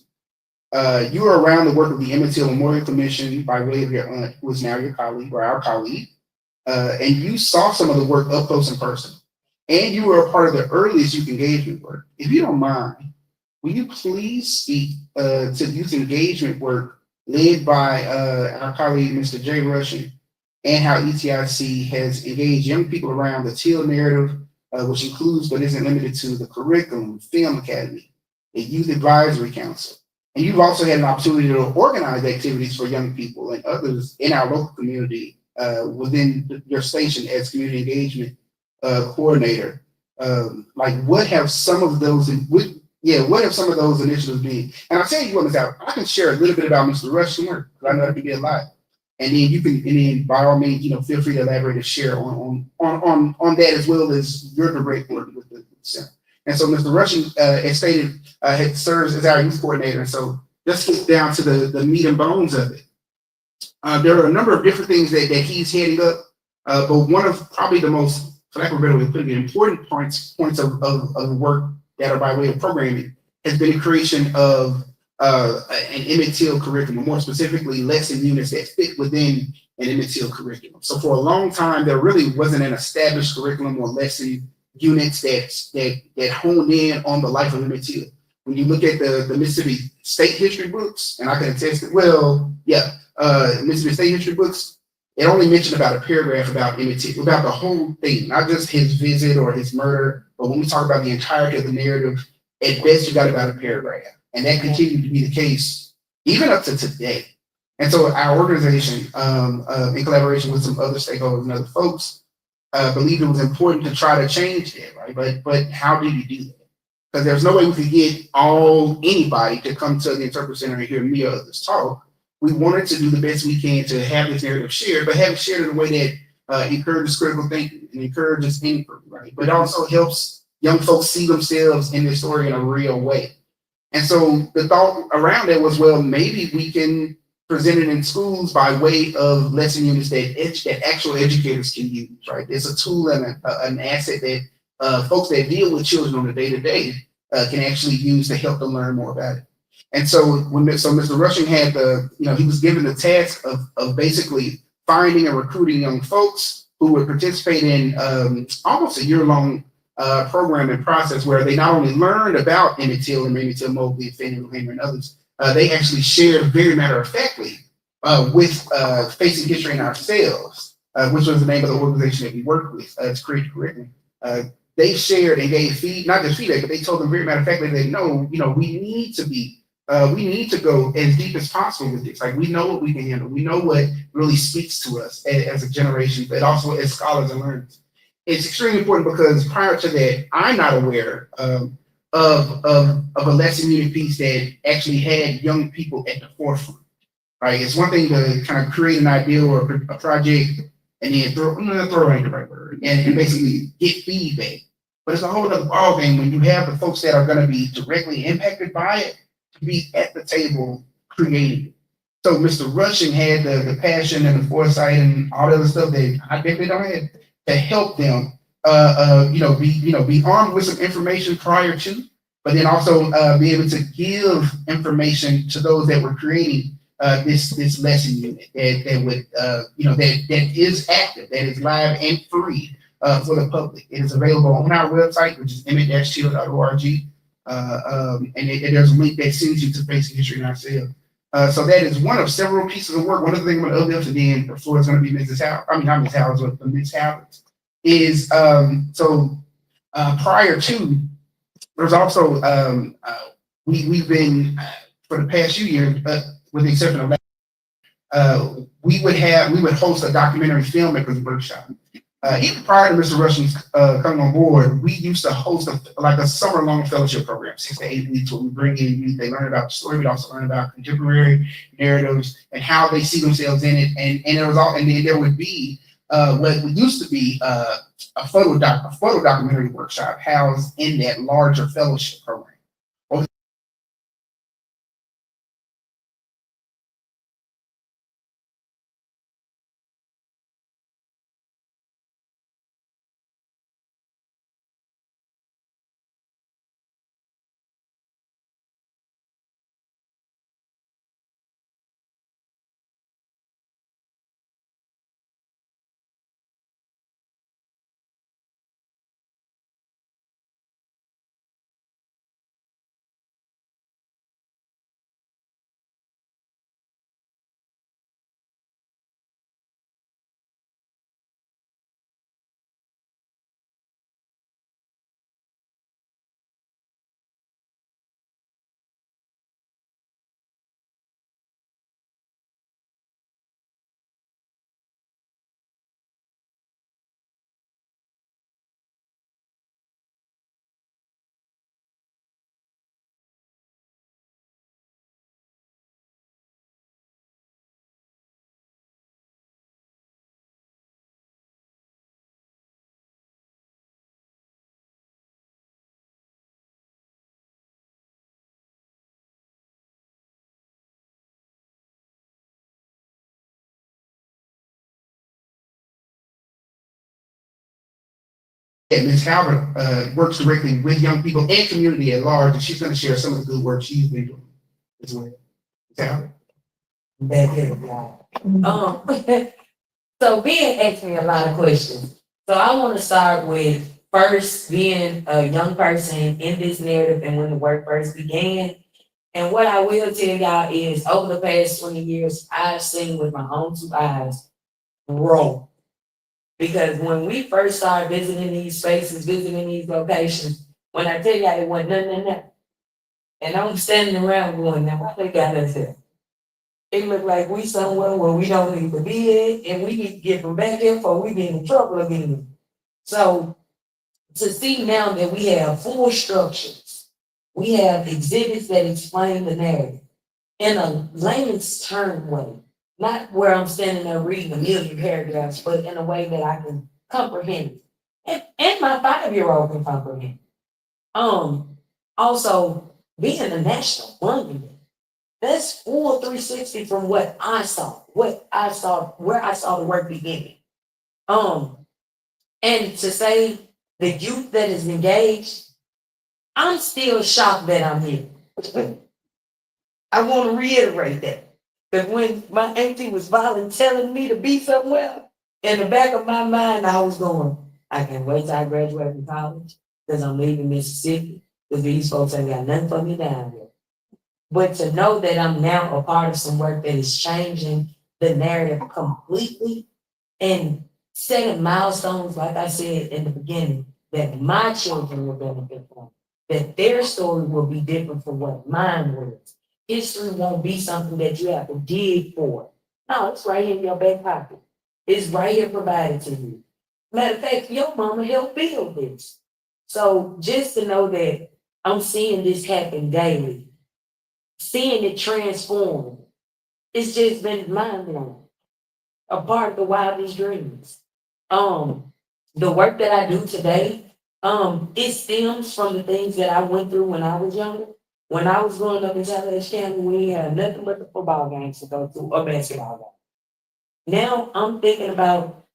[SPEAKER 9] you were around the work of the Emmett Till Memorial Commission by way of your aunt, who is now your colleague or our colleague, and you saw some of the work up close and personal. And you were a part of the earliest youth engagement work. If you don't mind, will you please speak to youth engagement work led by our colleague, Mr. Jay Rushing, and how ETIC has engaged young people around the Till narrative, which includes but isn't limited to the curriculum, film academy, the youth advisory council. And you've also had an opportunity to organize activities for young people and others in our local community within your station as community engagement coordinator. Like, what have some of those initiatives been? And I'll tell you what, Ms. Albert, I can share a little bit about Mr. Rush's work, because I know that can be a lot. And then you can, and then by all means, feel free to elaborate and share on that, as well as your direct work with the center. And so Mr. Rushing, as stated, serves as our youth coordinator. And so let's get down to the meat and bones of it. There are a number of different things that he's heading up, but one of probably the most, for lack of a better way of putting it, important points of work that are by way of programming has been the creation of an Emmett Till curriculum, more specifically lesson units that fit within an Emmett Till curriculum. So for a long time, there really wasn't an established curriculum or lesson units that hone in on the life of Emmett Till. When you look at the Mississippi State history books, and I can attest it, Mississippi State history books, it only mentioned about a paragraph about Emmett Till, about the whole thing, not just his visit or his murder, but when we talk about the entirety of the narrative, at best you got about a paragraph. And that continued to be the case even up to today. And so our organization, in collaboration with some other stakeholders and other folks, believed it was important to try to change that, right? But how did you do that? Because there's no way we could get anybody to come to the Interpretive Center and hear me or others talk. We wanted to do the best we can to have this narrative shared, but have it shared in a way that encourages critical thinking and encourages inquiry, right? But also helps young folks see themselves in this story in a real way. And so the thought around that was, well, maybe we can present it in schools by way of lesson units that actual educators can use, right? It's a tool and an asset that folks that deal with children on a day-to-day can actually use to help them learn more about it. And so Mr. Rushing had he was given the task of basically finding and recruiting young folks who would participate in almost a year-long program and process where they not only learned about Emmett Till and Emmett Till, Mobley, Fannie Lou Hamer, and others, they actually shared very matter-of-factly with Facing History and Ourselves, which was the name of the organization that we worked with to create the curriculum. They shared and gave not just feedback, but they told them very matter-of-factly that no, we need to go as deep as possible with this. Like, we know what we can handle. We know what really speaks to us as a generation, but also as scholars and learners. It's extremely important because prior to that, I'm not aware of a lesson unit piece that actually had young people at the forefront, right? It's one thing to kind of create an idea or a project and then throw ain't the right word, and basically get feedback. But it's a whole other ballgame when you have the folks that are going to be directly impacted by it to be at the table creating it. So Mr. Rushing had the passion and the foresight and all the other stuff that I definitely don't have to help them, be armed with some information prior to, but then also be able to give information to those that were creating this lesson unit that is active, that is live and free for the public. It is available on our website, which is emmett-till.org, and there's a link that sends you to Facing History and Ourselves. So that is one of several pieces of work. One of the things I'm going to uplift, and then the floor is going to be Mrs. Howard. I mean, not Ms. Howard, but Ms. Howard. Is prior to, there's also we've been for the past few years, with the exception of we would host a documentary filmmakers workshop. Even prior to Mr. Rushing's coming on board, we used to host a summer-long fellowship program, 6 to 8 weeks, where we bring in youth. They learn about the story, we also learn about contemporary narratives and how they see themselves in it. And then there would be what used to be a photo documentary workshop housed in that larger fellowship program. And Ms. Halbert works directly with young people and community at large, and she's going to share some of the good work she's been doing as well. Ms. Halbert.
[SPEAKER 10] Back here, y'all. So Ben asked me a lot of questions. So I want to start with first being a young person in this narrative and when the work first began. And what I will tell y'all is over the past 20 years, I've seen with my own two eyes grow. Because when we first started visiting these spaces, visiting these locations, when I tell y'all it wasn't nothing. And I'm standing around going, now why they got us here? It looked like we somewhere where we don't need to be at, and we need to get from back here before we get in trouble again. So to see now that we have full structures, we have exhibits that explain the narrative in a layman's term way, not where I'm standing there reading a million paragraphs, but in a way that I can comprehend it. And my 5-year-old can comprehend it. Also being a national monument. That's full 360 from what I saw, where I saw the work beginning. And to say the youth that is engaged, I'm still shocked that I'm here. I want to reiterate that. That when my auntie was volunteering me to be somewhere, in the back of my mind, I was going, I can't wait till I graduate from college, because I'm leaving Mississippi, because these folks ain't got nothing for me down here. But to know that I'm now a part of some work that is changing the narrative completely and setting milestones, like I said in the beginning, that my children will benefit from, that their story will be different from what mine was. History won't be something that you have to dig for. No, it's right here in your back pocket. It's right here provided to you. Matter of fact, your mama helped build this. So just to know that I'm seeing this happen daily, seeing it transform, it's just been mind-blowing. A part of the wildest dreams. The work that I do today, it stems from the things that I went through when I was younger. When I was growing up in South County, we had nothing but the football games to go to or basketball games. Now I'm thinking about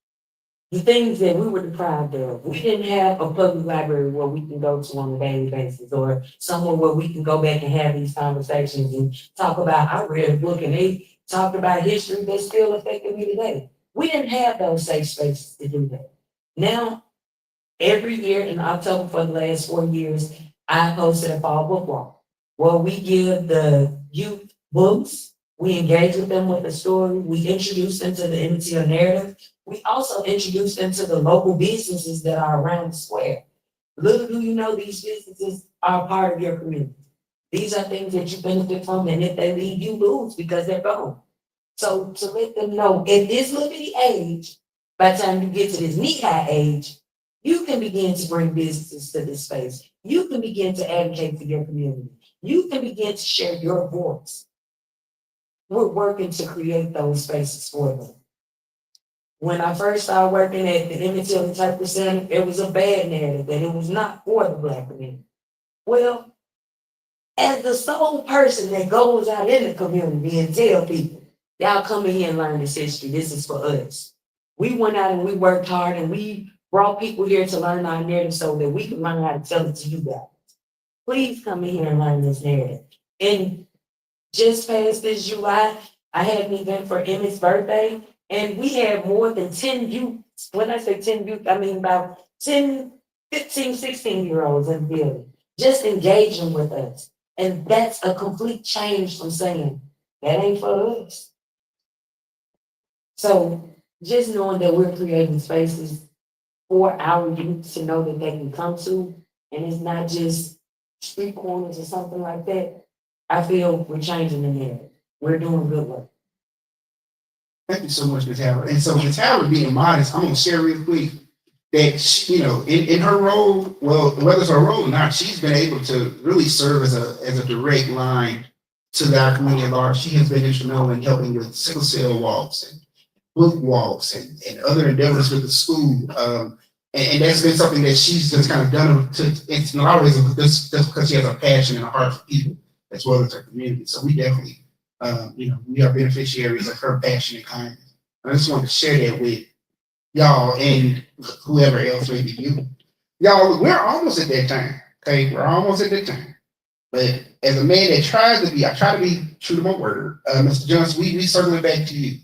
[SPEAKER 10] the things that we were deprived of. We didn't have a public library where we can go to on a daily basis, or somewhere where we can go back and have these conversations and talk about, I read a book and they talked about history that still affected me today. We didn't have those safe spaces to do that. Now, every year in October for the last 4 years, I hosted a fall book walk where we give the youth books, we engage with them with the story, we introduce them to the Emmett Till narrative. We also introduce them to the local businesses that are around the square. Little do you know, these businesses are part of your community. These are things that you benefit from, and if they leave, you lose because they're gone. So to let them know, at this little bitty age, by the time you get to this knee-high age, you can begin to bring businesses to this space. You can begin to advocate for your community. You can begin to share your voice. We're working to create those spaces for them. When I first started working at the Emmett Till Interpretive Center, it was a bad narrative that it was not for the Black community. Well, as the sole person that goes out in the community and tell people, y'all come in here and learn this history, this is for us. We went out and we worked hard and we brought people here to learn our narrative so that we can learn how to tell it to you guys. Please come in here and learn this narrative. And just past this July, I had an event for Emmett's birthday, and we had more than 10 youth. When I say 10 youth, I mean about 10, 15, 16-year-olds in the building, just engaging with us. And that's a complete change from saying, that ain't for us. So just knowing that we're creating spaces for our youth to know that they can come to, and it's not just street corners or something like that, I feel we're changing the narrative. We're doing good work.
[SPEAKER 9] Thank you so much, Ms. Halbert. And so Ms. Halbert being modest, I'm gonna share real quick that she, in her role, well, whether it's her role or not, she's been able to really serve as a direct line to our community at large. She has been instrumental in helping with sickle cell walks and book walks and other endeavors with the school. And that's been something that she's just kind of done in a lot of ways, just because she has a passion and a heart for people as well as her community. So we definitely, we are beneficiaries of her passion and kindness. I just wanted to share that with y'all and whoever else may be you. y'all, we're almost at that time. Okay, we're almost at that time. But as a man that tries to be, I try to be true to my word. Mr. Johnson, we circling back to you.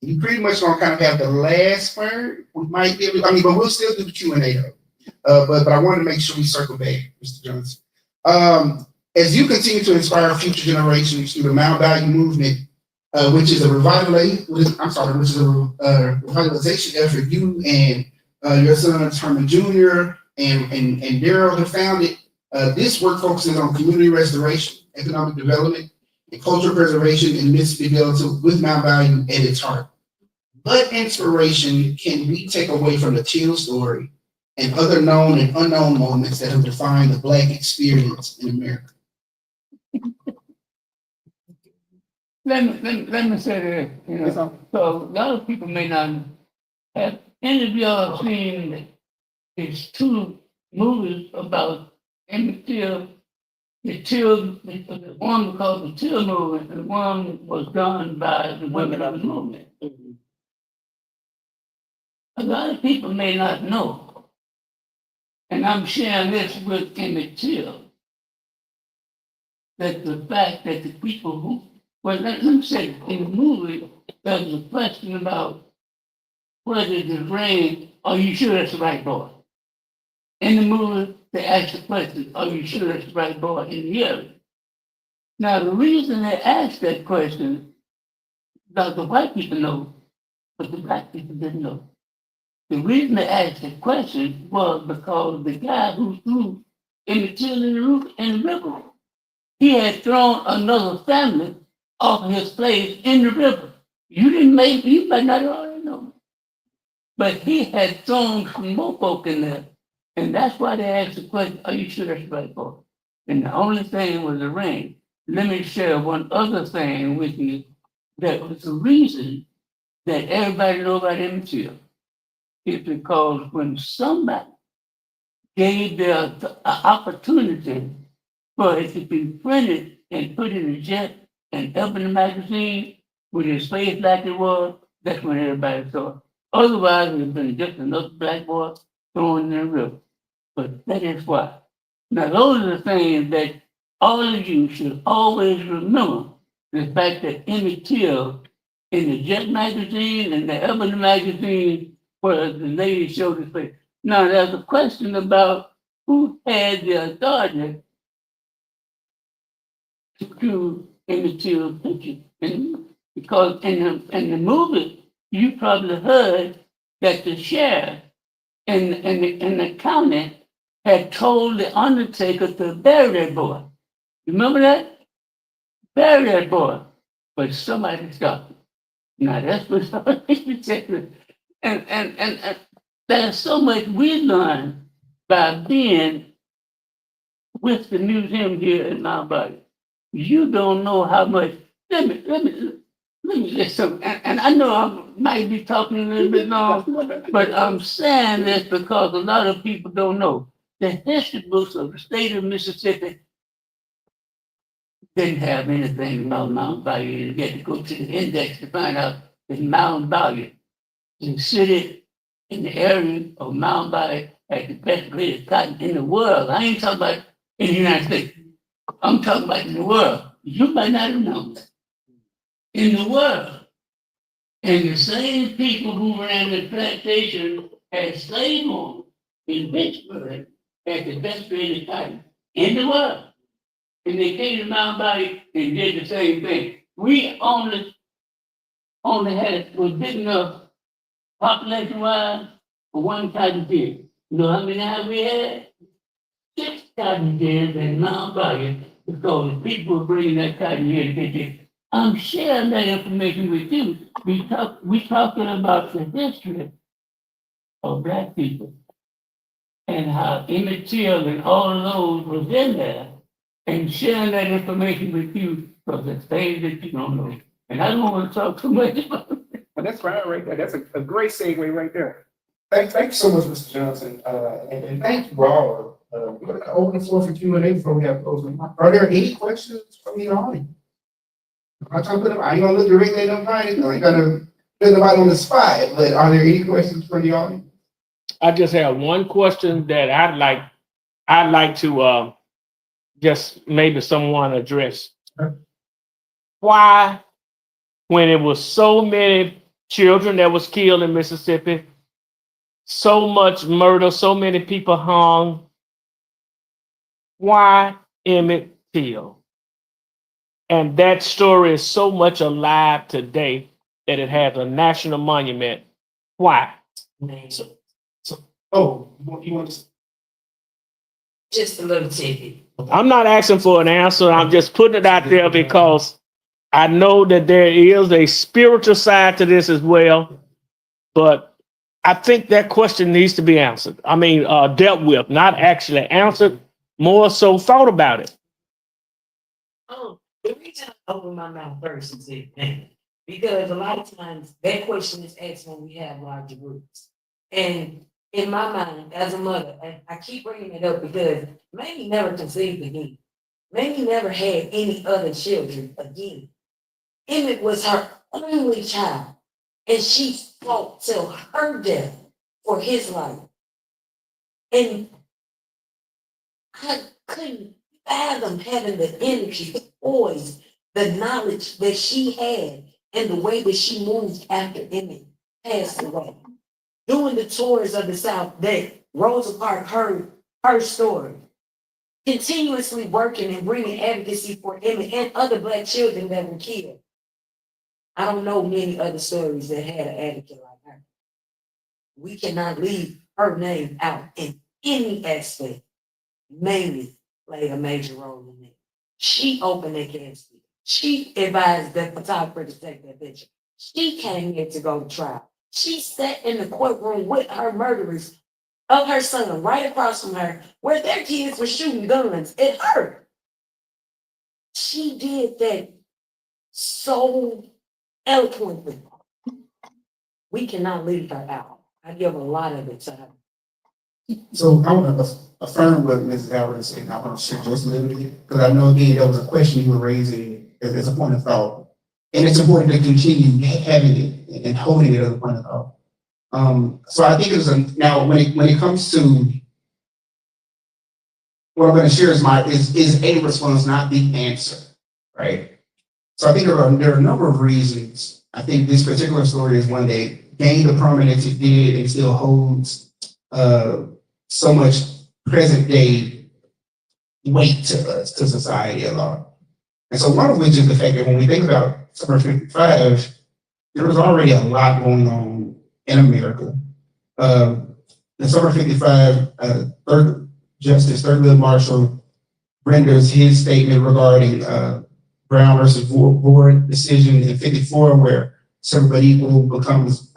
[SPEAKER 9] You pretty much gonna kind of have the last word. We might be able, I mean, but we'll still do the Q&A though. But I wanted to make sure we circle back, Mr. Johnson. As you continue to inspire future generations through the Mound Bayou movement, which is a revitalization effort you and your sons Hermon Jr. and Daryl have founded. This work focuses on community restoration, economic development, and cultural preservation in Mississippi Delta with Mound Bayou at its heart. What inspiration can we take away from the Till story and other known and unknown moments that have defined the Black experience in America?
[SPEAKER 12] Let me say this, you know, so a lot of people may not have, any of y'all seen these two movies about Emmett Till, the one called the Till movement, and the one was done by the women of the movement. A lot of people may not know, and I'm sharing this with Emmett Till, that the fact that the people who, well, let me say, in the movie, there was a question about whether it rain, are you sure that's the right boy? In the movie, they asked the question, are you sure that's the right boy in the area? Now, the reason they asked that question, the white people know, but the Black people didn't know. The reason they asked that question was because the guy who threw Emmett Till in the river, he had thrown another family off of his place in the river. You might not already know. But he had thrown some more folk in there. And that's why they asked the question, are you sure that's the right boy? And the only thing was the rain. Let me share one other thing with you that was the reason that everybody knows about Emmett Till. It's because when somebody gave their opportunity for it to be printed and put in a jet and up in the magazine with his face like it was, that's when everybody saw it. Otherwise, it would have been just another black boy thrown in the river. But that is why. Now, those are the things that all of you should always remember. The fact that Emmett Till in the Jet magazine and the Ebony magazine where the lady showed his face. Now, there's a question about who had the authority to Emmett Till's picture. And because in the movie, you probably heard that the sheriff in the county had told the undertaker to bury that boy. Remember that? Bury that boy. But somebody stopped it. Now that's what somebody said. And there's so much we learn by being with the museum here in Mount Bayou. You don't know how much. Let me say something. And I know I might be talking a little bit long, but I'm saying this because a lot of people don't know. The history books of the state of Mississippi didn't have anything about Mount Bayou. You get to go to the index to find out that Mount Bayou, the city in the area of Mount Bayou, had the best grade of cotton in the world. I ain't talking about in the United States. I'm talking about in the world. You might not have known that. In the world. And the same people who ran the plantation had slave owners in Vicksburg had the best grade of cotton in the world. And they came to Mount Bayou and did the same thing. We only was big enough population-wise for one cotton field. You know how many houses we had? 6 cotton fields in Mount Bayou because people were bringing that cotton here to get it. I'm sharing that information with you. We talking about the history of Black people and how Emmett Till and all of those was in there and sharing that information with you because it's things that you don't know. And I don't want to talk too much about it.
[SPEAKER 9] But that's right there. That's a great segue right there. Thank you so much, Mr. Johnson. And thank you all. We're going to open the floor for Q&A before we have closing remarks. Are there any questions from the audience? I ain't gonna look directly at nobody. I ain't gonna put nobody on the spot. But are there any questions from the audience?
[SPEAKER 13] I just have one question that I'd like to just maybe someone address. Why, when it was so many children that was killed in Mississippi, so much murder, so many people hung, why Emmett Till? And that story is so much alive today that it has a national monument. Why?
[SPEAKER 9] Oh, you want to?
[SPEAKER 10] Just a little tidbit.
[SPEAKER 13] I'm not asking for an answer. I'm just putting it out there because I know that there is a spiritual side to this as well. But I think that question needs to be answered. I mean, dealt with, not actually answered, more so thought about it.
[SPEAKER 10] The reason I open my mouth first is it, because a lot of times that question is asked when we have larger groups. And in my mind, as a mother, and I keep bringing it up because Mamie never conceived again. Mamie never had any other children again. Emmett was her only child, and she fought till her death for his life. And I couldn't fathom having the energy, the poise, the knowledge that she had, and the way that she moved after Emmett passed away. Doing the tours of the South that Rosa Parks heard her story. Continuously working and bringing advocacy for Emmett and other Black children that were killed. I don't know many other stories that had an advocate like her. We cannot leave her name out in any aspect. Mamie played a major role in it. She opened that casket. She advised the photographer to take that picture. She came here to go to trial. She sat in the courtroom with her murderers of her son right across from her, where their kids were shooting guns at her. She did that so eloquently. We cannot leave her out. I give a lot of it to her.
[SPEAKER 9] So I want to affirm what Mrs. Halbert is saying. I want to share just a little bit, because I know again, that was a question you were raising as a point of thought. And it's important to continue having it and holding it as a point of thought. So I think now when it comes to what I'm going to share is a response, not the answer, right? So I think there are a number of reasons. I think this particular story is one that gained the prominence it did and still holds so much present day weight to us, to society at large. And so one of which is the fact that when we think about Summer 55, there was already a lot going on in America. The Summer 55 Third Justice Thurgood Marshall renders his statement regarding Brown versus Board decision in 54, where separate equal becomes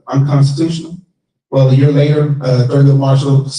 [SPEAKER 9] unconstitutional. Well, a year later, Thurgood Marshall,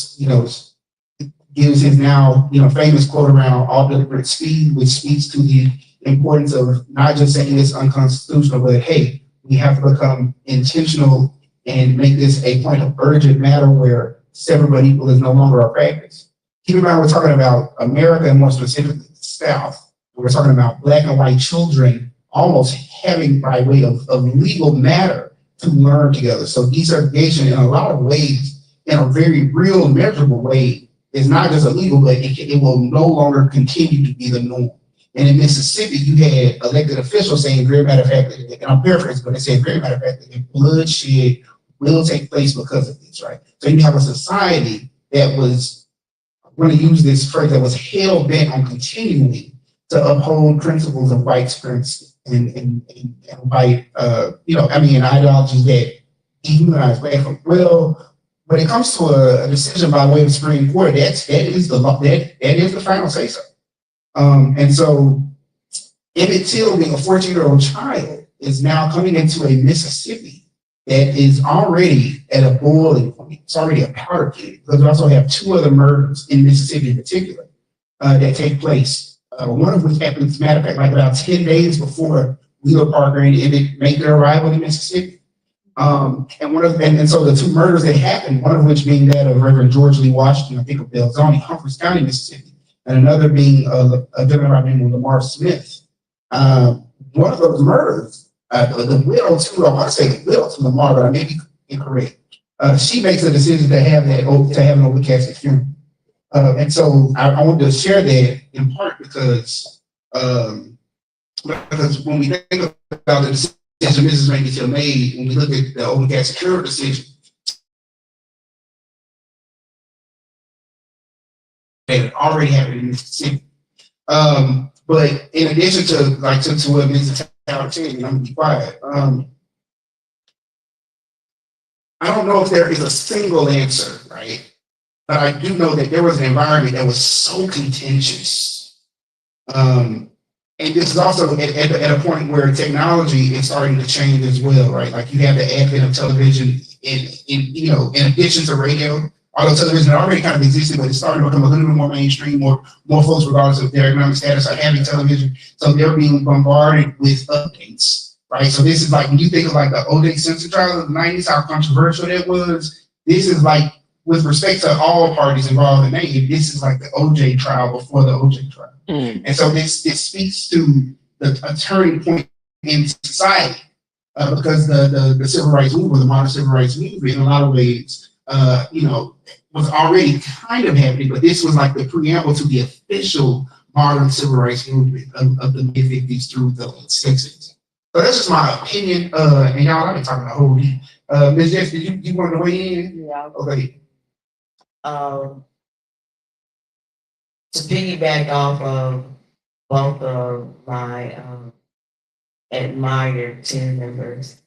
[SPEAKER 9] gives his now, famous quote around all deliberate speed, which speaks to the importance of not just saying it's unconstitutional, but hey, we have to become intentional and make this a point of urgent matter where separate but equal is no longer a practice. Keep in mind, we're talking about America and more specifically the South. We're talking about Black and white children almost having by way of legal matter to learn together. So desegregation in a lot of ways, in a very real, measurable way, is not just illegal, but it will no longer continue to be the norm. And in Mississippi, you had elected officials saying, very matter of fact, and I'm paraphrasing, but they said, very matter of fact, that bloodshed will take place because of this, right? So you have a society that was, I'm going to use this phrase, that was hell bent on continuing to uphold principles of white supremacy and white, and ideologies that dehumanize Black folk. Well, when it comes to a decision by way of Supreme Court, that is the law, that is the final say so. And so Emmett Till, being a 14-year-old child, is now coming into a Mississippi that is already at a boiling point. It's already a powder keg, because we also have two other murders in Mississippi in particular that take place. One of which happens, as a matter of fact, like about 10 days before Wheeler Parker and Emmett make their arrival in Mississippi. And so the two murders that happened, one of which being that of Reverend George Lee Washington, I think of Belzoni, Humphreys County, Mississippi, and another being a gentleman by the name of Lamar Smith. One of those murders, the widow to, I want to say the widow to Lamar, but I may be incorrect. she makes a decision to have an overcast funeral. And so I wanted to share that in part because when we think about the decision Mrs. Venita Till made, when we look at the overcast funeral decision, that already happened in Mississippi. But in addition to like to what Mrs. Tower said, and I'm gonna be quiet. I don't know if there is a single answer, right? But I do know that there was an environment that was so contentious. And this is also at a point where technology is starting to change as well, right? Like you have the advent of television in addition to radio, although television already kind of existed, but it's starting to become a little bit more mainstream, more folks, regardless of their economic status, are having television. So they're being bombarded with updates. Right, so this is like when you think of like the O.J. Simpson trial of the 90s, how controversial that was. This is like, with respect to all parties involved in that, this is like the O.J. trial before the O.J. trial. And so this speaks to a turning point in society because the civil rights movement, the modern civil rights movement, in a lot of ways, was already kind of happening, but this was like the preamble to the official modern civil rights movement of the mid-50s through the late 60s. So that's just my opinion, and y'all, I've been talking the whole week. Ms. Jessie, you want to weigh in?
[SPEAKER 11] Yeah.
[SPEAKER 9] Okay.
[SPEAKER 11] To piggyback off of both of my admired team members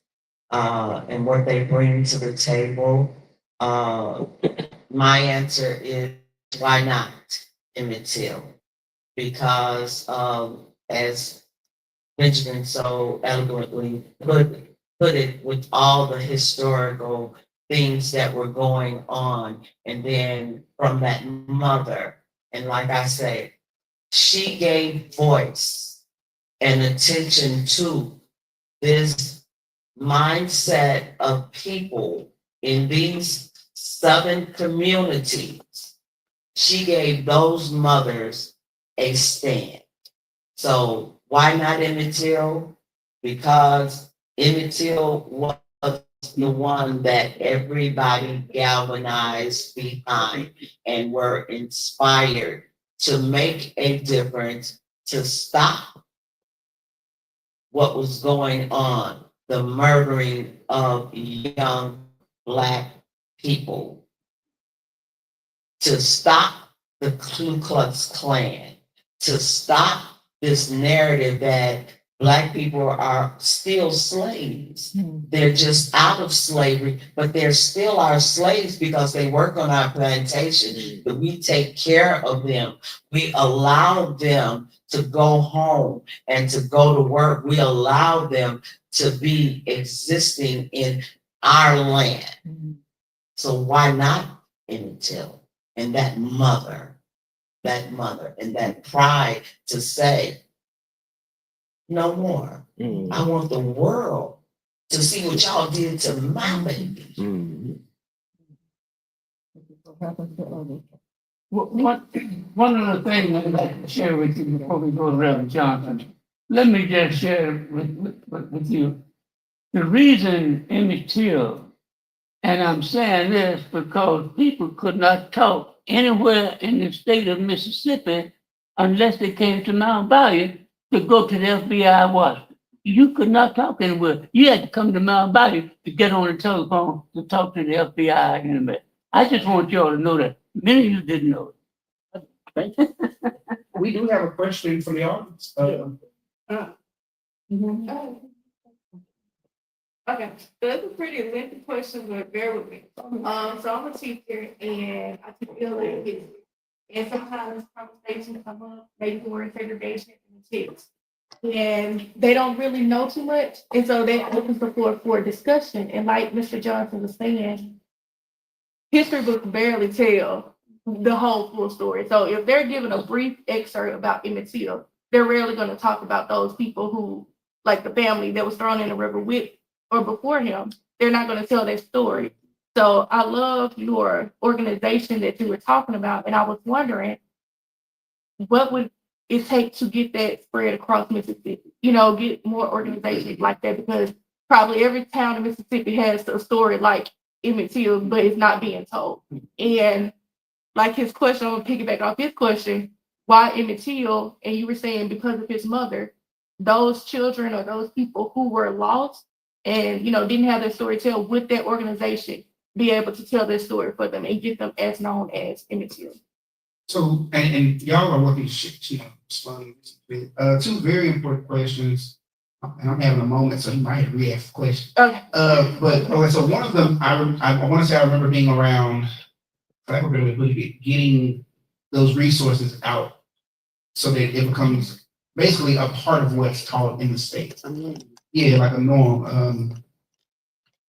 [SPEAKER 11] and what they bring to the table, my answer is why not Emmett Till? Because as Benjamin so eloquently put it, with all the historical things that were going on, and then from that mother, and like I say, she gave voice and attention to this mindset of people in these southern communities. She gave those mothers a stand. So why not Emmett Till? Because Emmett Till was the one that everybody galvanized behind and were inspired to make a difference, to stop what was going on, the murdering of young Black people, to stop the Ku Klux Klan, to stop this narrative that Black people are still slaves. They're just out of slavery, but they're still our slaves because they work on our plantation, but we take care of them. We allow them to go home and to go to work. We allow them to be existing in our land. So why not Emmett Till? And that mother, and that pride to say, no more. I want the world to see what y'all did to my baby.
[SPEAKER 12] One of the things I'd like to share with you before we go to Reverend Johnson, let me just share with you the reason Emmett Till, and I'm saying this because people could not talk anywhere in the state of Mississippi unless they came to Mound Bayou to go to the FBI Washington. You could not talk anywhere. You had to come to Mound Bayou to get on the telephone to talk to the FBI in a minute. I just want y'all to know that. Many of you didn't know it.
[SPEAKER 9] Thank you. We do have a question from the audience.
[SPEAKER 14] Okay, so that's a pretty lengthy question, but bear with me. So I'm a teacher and I feel like history. And sometimes conversations come up, maybe more segregation and kids. And they don't really know too much. And so that opens the floor for discussion. And like Mr. Johnson was saying, history books barely tell the whole full story. So if they're giving a brief excerpt about Emmett Till, they're rarely going to talk about those people who, like the family that was thrown in the river with or before him. They're not going to tell their story. So I love your organization that you were talking about. And I was wondering, what would it take to get that spread across Mississippi? You know, get more organizations like that, because probably every town in Mississippi has a story like Emmett Till, but it's not being told. And like his question, I'm gonna piggyback off his question, why Emmett Till? And you were saying because of his mother, those children or those people who were lost and didn't have their story to tell with that organization, be able to tell their story for them and get them as known as Emmett Till.
[SPEAKER 9] So, and y'all are working responding to two very important questions. And I'm having a moment, so you might re-ask the question.
[SPEAKER 14] Okay.
[SPEAKER 9] So one of them, I want to say I remember being around, getting those resources out so that it becomes basically a part of what's taught in the state. Yeah, like a norm.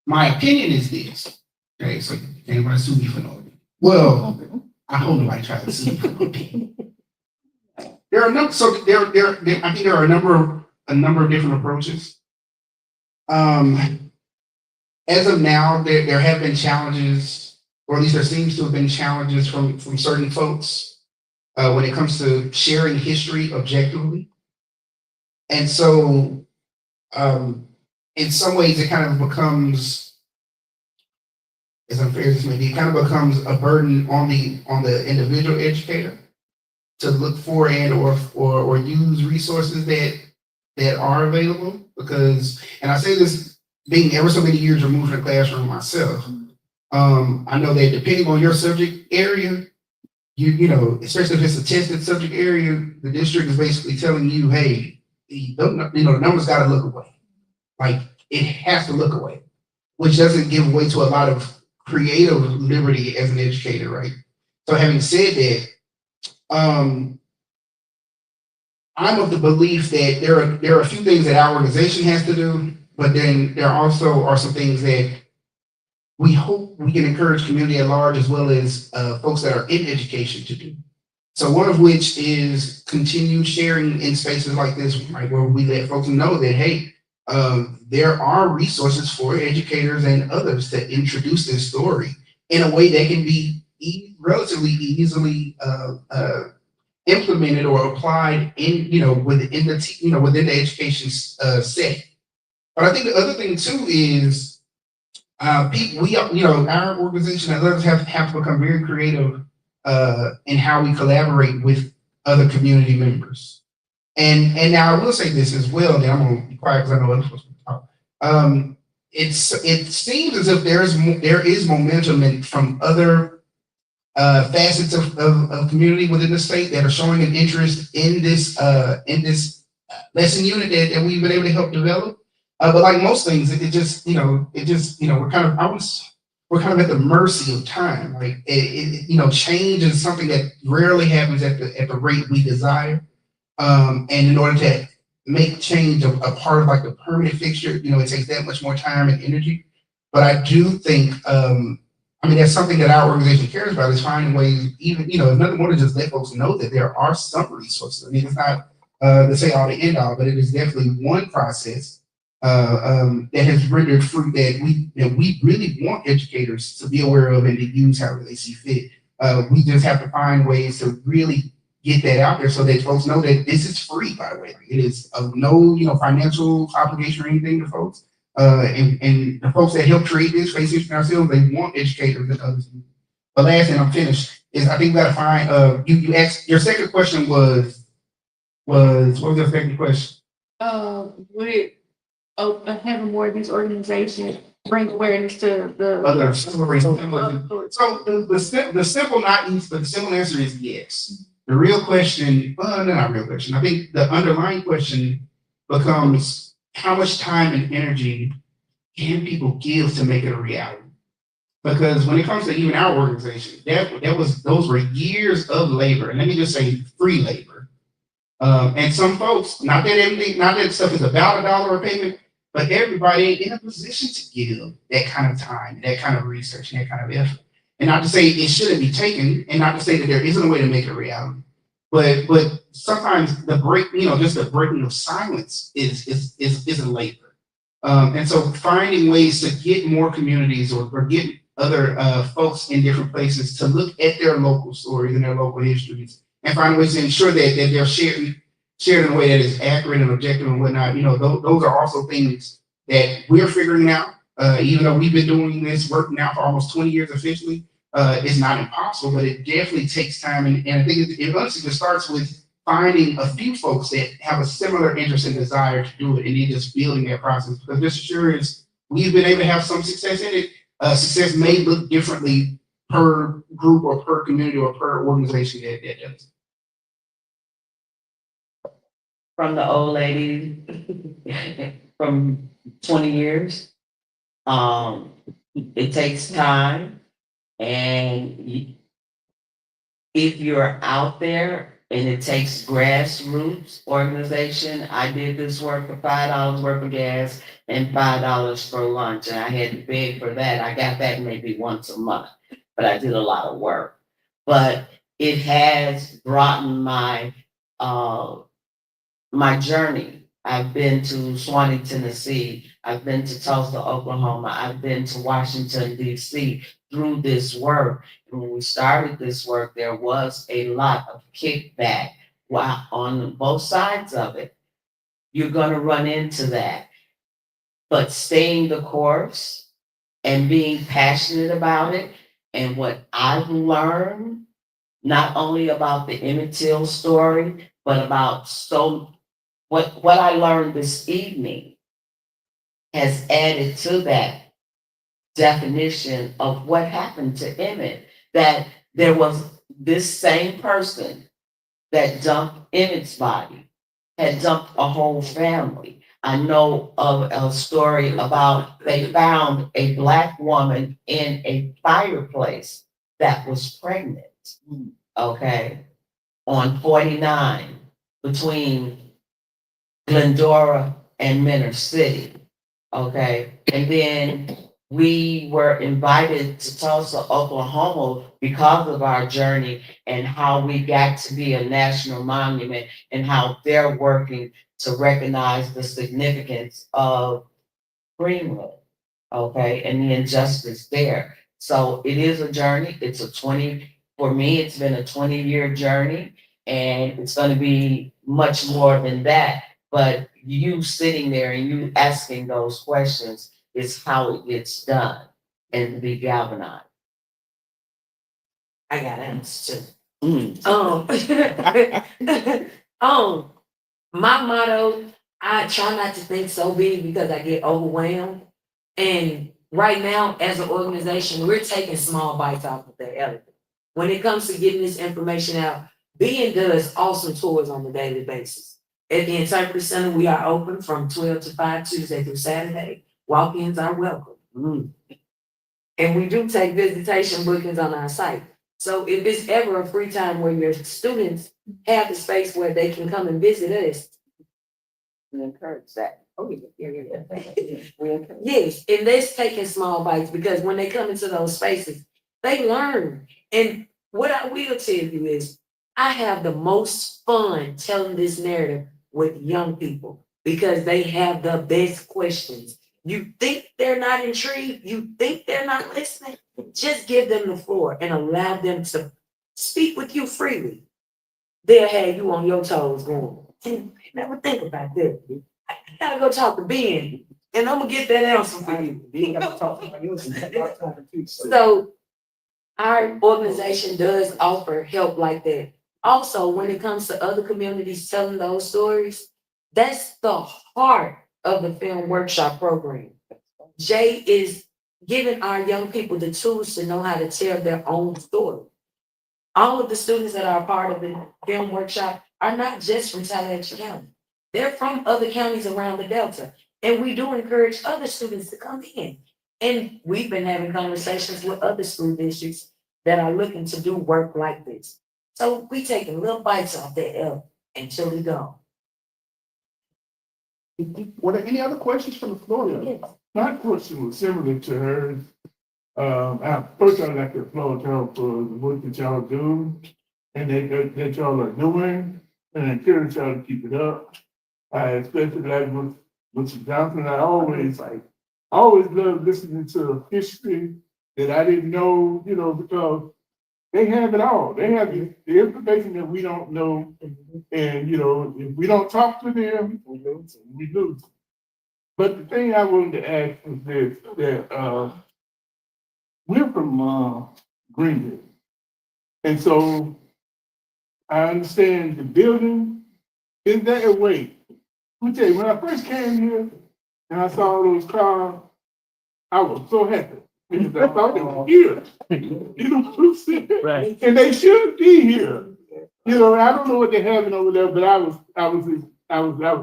[SPEAKER 9] My opinion is this. Okay, so anybody sue me for no opinion? Well, I hope nobody tries to sue me for no opinion. There are I think there are a number of different approaches. As of now, there have been challenges, or at least there seems to have been challenges from certain folks when it comes to sharing history objectively. And so, in some ways, it kind of becomes, as unfair as this may be, it kind of becomes a burden on the individual educator to look for or use resources that are available. Because, and I say this being ever so many years removed from the classroom myself, I know that depending on your subject area, you know, especially if it's a tested subject area, the district is basically telling you, hey, the numbers got to look away. Like, it has to look away, which doesn't give way to a lot of creative liberty as an educator, right? So having said that, I'm of the belief that there are a few things that our organization has to do, but then there also are some things that we hope we can encourage community at large as well as folks that are in education to do. So one of which is continued sharing in spaces like this, right, where we let folks know that, hey, there are resources for educators and others to introduce this story in a way that can be relatively easily implemented or applied within the education setting. But I think the other thing too is our organization and others have to become very creative in how we collaborate with other community members. And now I will say this as well, and I'm gonna be quiet because I know other folks will talk. It seems as if there is momentum from other facets of community within the state that are showing an interest in this lesson unit that we've been able to help develop. But like most things, we're kind of at the mercy of time. Like change is something that rarely happens at the rate we desire. And in order to make change a part of like a permanent fixture, it takes that much more time and energy. But I do think, that's something that our organization cares about, is finding ways, even, if nothing more to just let folks know that there are some resources. I mean, it's not to say all the end all, but it is definitely one process that has rendered fruit that we really want educators to be aware of and to use however they see fit. We just have to find ways to really get that out there so that folks know that this is free, by the way. It is of no financial obligation or anything to folks. And the folks that help create this, face it ourselves, they want educators and others. But last, and I'm finished, is I think we gotta find, you asked, your second question was what was your second question?
[SPEAKER 14] With having more of these organizations bring awareness to the
[SPEAKER 9] other stories. So the simple, not easy, but the simple answer is yes. The real question, not real question. I think the underlying question becomes, how much time and energy can people give to make it a reality? Because when it comes to even our organization, those were years of labor, and let me just say free labor. And some folks, not that stuff is about $1 a payment, but everybody ain't in a position to give that kind of time, that kind of research, and that kind of effort. And not to say it shouldn't be taken, and not to say that there isn't a way to make it a reality. But sometimes the just the breaking of silence is a labor. And so finding ways to get more communities or get other folks in different places to look at their local stories and their local histories and find ways to ensure that they're shared in a way that is accurate and objective and whatnot. Those are also things that we're figuring out Even though we've been doing this work now for almost 20 years officially, it's not impossible, but it definitely takes time. And I think it honestly just starts with finding a few folks that have a similar interest and desire to do it, and then just building that process. Because Mr. Sure is, we've been able to have some success in it. Success may look differently per group or per community or per organization that does.
[SPEAKER 11] From the old lady from 20 years. It takes time, and if you're out there and it takes grassroots organization, I did this work for $5 worth of gas and $5 for lunch, and I had to beg for that. I got that maybe once a month, but I did a lot of work. But it has broadened my my journey. I've been to Swanee, Tennessee. I've been to Tulsa, Oklahoma. I've been to Washington, D.C. through this work. And when we started this work, there was a lot of kickback on both sides of it. You're going to run into that. But staying the course and being passionate about it, and what I've learned, not only about the Emmett Till story, but about what I learned this evening has added to that definition of what happened to Emmett, that there was this same person that dumped Emmett's body, had dumped a whole family. I know of a story about they found a Black woman in a fireplace that was pregnant, okay, on 49 between Glendora and Menor City, okay? And then we were invited to Tulsa, Oklahoma because of our journey and how we got to be a national monument and how they're working to recognize the significance of Greenwood, okay, and the injustice there. So it is a journey. For me, it's been a 20-year journey, and it's going to be much more than that. But you sitting there and you asking those questions is how it gets done and be galvanized.
[SPEAKER 10] I got answers
[SPEAKER 11] Mm.
[SPEAKER 10] too. My motto, I try not to think so big because I get overwhelmed. And right now, as an organization, we're taking small bites off of the elephant. When it comes to getting this information out, Being does awesome tours on a daily basis. At the Interpretive Center, we are open from 12 to 5, Tuesday through Saturday. Walk-ins are welcome. And we do take visitation bookings on our site. So if it's ever a free time where your students have the space where they can come and visit us,
[SPEAKER 11] We encourage that. Oh, yeah. We encourage.
[SPEAKER 10] yes, and that's taking small bites, because when they come into those spaces, they learn. And what I will tell you is, I have the most fun telling this narrative with young people because they have the best questions. You think they're not intrigued, you think they're not listening, just give them the floor and allow them to speak with you freely. They'll have you on your toes going, never think about that. I gotta go talk to Ben, and I'm gonna get that answer for you. So our organization does offer help like that. Also, when it comes to other communities telling those stories, that's the heart of the film workshop program. Jay is giving our young people the tools to know how to tell their own story. All of the students that are a part of the film workshop are not just from Tallahatchie County. They're from other counties around the Delta. And we do encourage other students to come in. And we've been having conversations with other school districts that are looking to do work like this. So we taking little bites off that L until we go.
[SPEAKER 15] Were there any other questions from the floor?
[SPEAKER 10] Yes.
[SPEAKER 15] My question was similar to hers. First, I'd like to applaud y'all for the work that y'all do and that y'all are doing, and encourage y'all to keep it up. I especially like Mr. Johnson. I always love listening to history that I didn't know, because they have it all. They have the information that we don't know, and if we don't talk to them, we lose. But the thing I wanted to ask was this, that, we're from, Greenville. And so I understand the building is that way. Let me tell you, when I first came here and I saw those cars, I was so happy. Because I thought they were here. You know what I'm saying?
[SPEAKER 13] Right.
[SPEAKER 15] And they should be here. You know, I don't know what they're having over there, but I was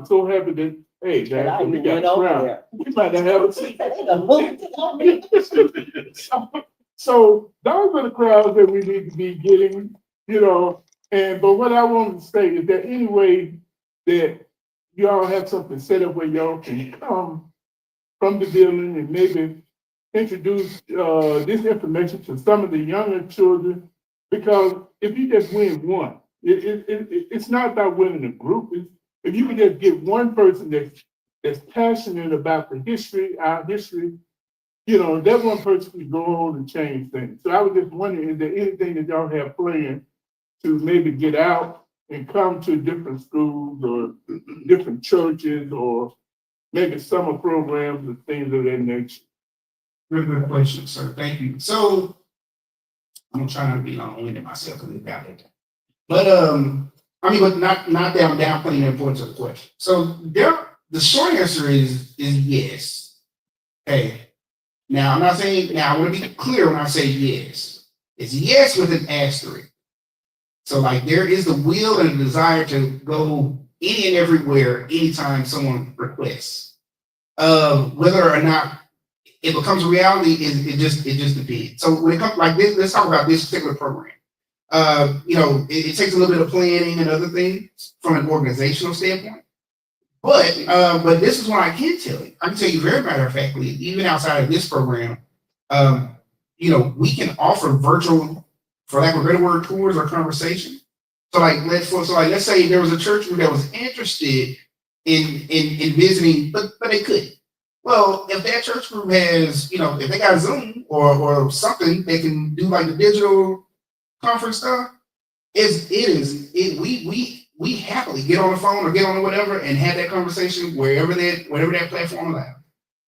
[SPEAKER 15] so happy that, hey, Dad, we got a crowd. We might have a seat. So those are the crowds that we need to be getting, you know. And but what I wanted to say is that any way that y'all have something set up where y'all can come from the building and maybe introduce this information to some of the younger children, because if you just win one, it's not about winning a group. If you can just get one person that's passionate about the history, our history, you know, that one person can go on and change things. So I was just wondering, is there anything that y'all have planned to maybe get out and come to different schools or different churches or maybe summer programs and things of that nature?
[SPEAKER 9] Very good question, sir. Thank you. So I'm trying to be long-winded myself because it's valid. But but not that I'm downplaying the importance of the question. So the short answer is yes. Hey, now I'm not saying. Now I want to be clear when I say yes. It's yes with an asterisk. So like there is the will and the desire to go any and everywhere anytime someone requests. Whether or not it becomes a reality, it just depends. So when it comes like this, let's talk about this particular program. You know, it takes a little bit of planning and other things from an organizational standpoint. But this is what I can tell you. I can tell you very matter of factly, even outside of this program, you know, we can offer virtual, for lack of a better word, tours or conversation. So let's say there was a church group that was interested in visiting, but they couldn't. Well, if that church group has, you know, if they got Zoom or something, they can do like the digital conference stuff. We happily get on the phone or get on whatever and have that conversation whatever that platform allows.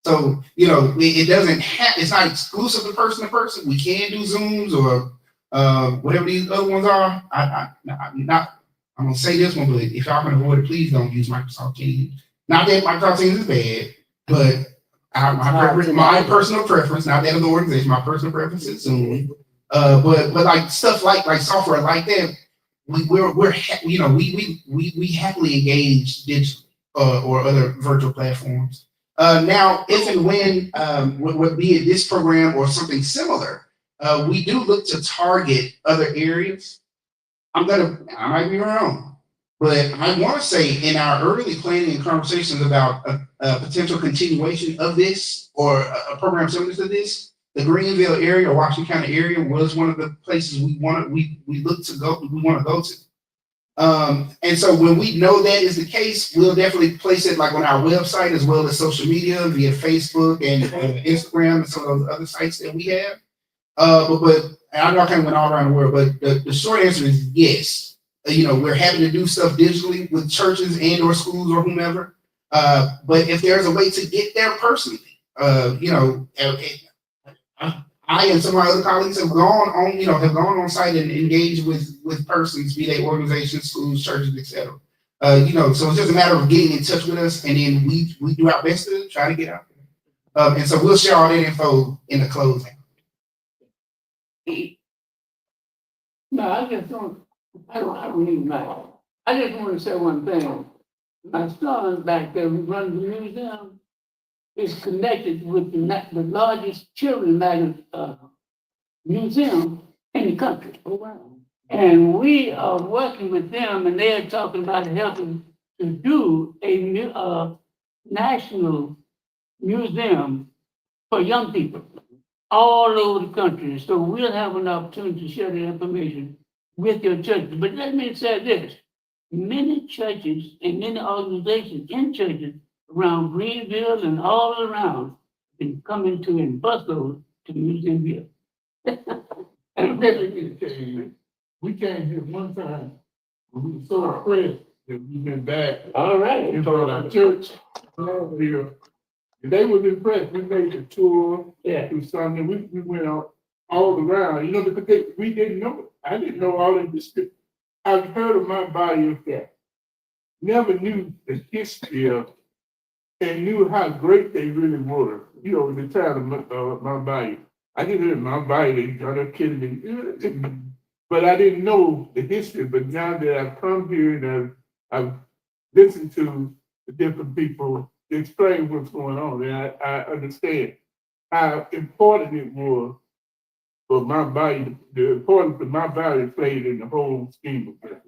[SPEAKER 9] So, you know, it's not exclusive to person. We can do Zooms or whatever these other ones are. I'm gonna say this one, but if y'all can avoid it, please don't use Microsoft Teams. Not that Microsoft Teams is bad, but my personal preference, not that of the organization, my personal preference is Zoom. But like stuff like software like that, we happily engage digitally or other virtual platforms. Now, if and when would be in this program or something similar, we do look to target other areas. I might be wrong, but I want to say in our early planning and conversations about a potential continuation of this or a program similar to this, the Greenville area or Washington County area was one of the places we want to go to. And so when we know that is the case, we'll definitely place it like on our website as well as social media via Facebook and Instagram and some of those other sites that we have. But I know I kind of went all around the world, but the short answer is yes. You know, we're happy to do stuff digitally with churches and or schools or whomever. But if there's a way to get there personally, you know, I and some of my other colleagues have gone on site and engaged with persons, be they organizations, schools, churches, etc. You know, so it's just a matter of getting in touch with us, and then we do our best to try to get out there. And so we'll share all that info in the closing.
[SPEAKER 12] No, I don't need much. I just want to say one thing. My son back there who runs the museum is connected with the largest children's museum in the country. Oh, wow. And we are working with them, and they're talking about helping to do a national museum for young people all over the country. So we'll have an opportunity to share the information with your churches. But let me say this. Many churches and many organizations in churches around Greenville and all around been coming to in busloads to Museumville.
[SPEAKER 15] And really, we came here one time and we were so impressed that we've been back.
[SPEAKER 12] All right.
[SPEAKER 15] In front of our church here They was impressed. We made the tour through Sunday. We went out all around, you know, because we didn't know. I didn't know all of this. I've heard of my body of that. Never knew the history of and knew how great they really were. You know, the time of my body. I didn't hear my body, they got a kidding me. But I didn't know the history. But now that I've come here and I've listened to the different people explain what's going on, and I understand how important it was for my body, the importance of my body played in the whole scheme of it.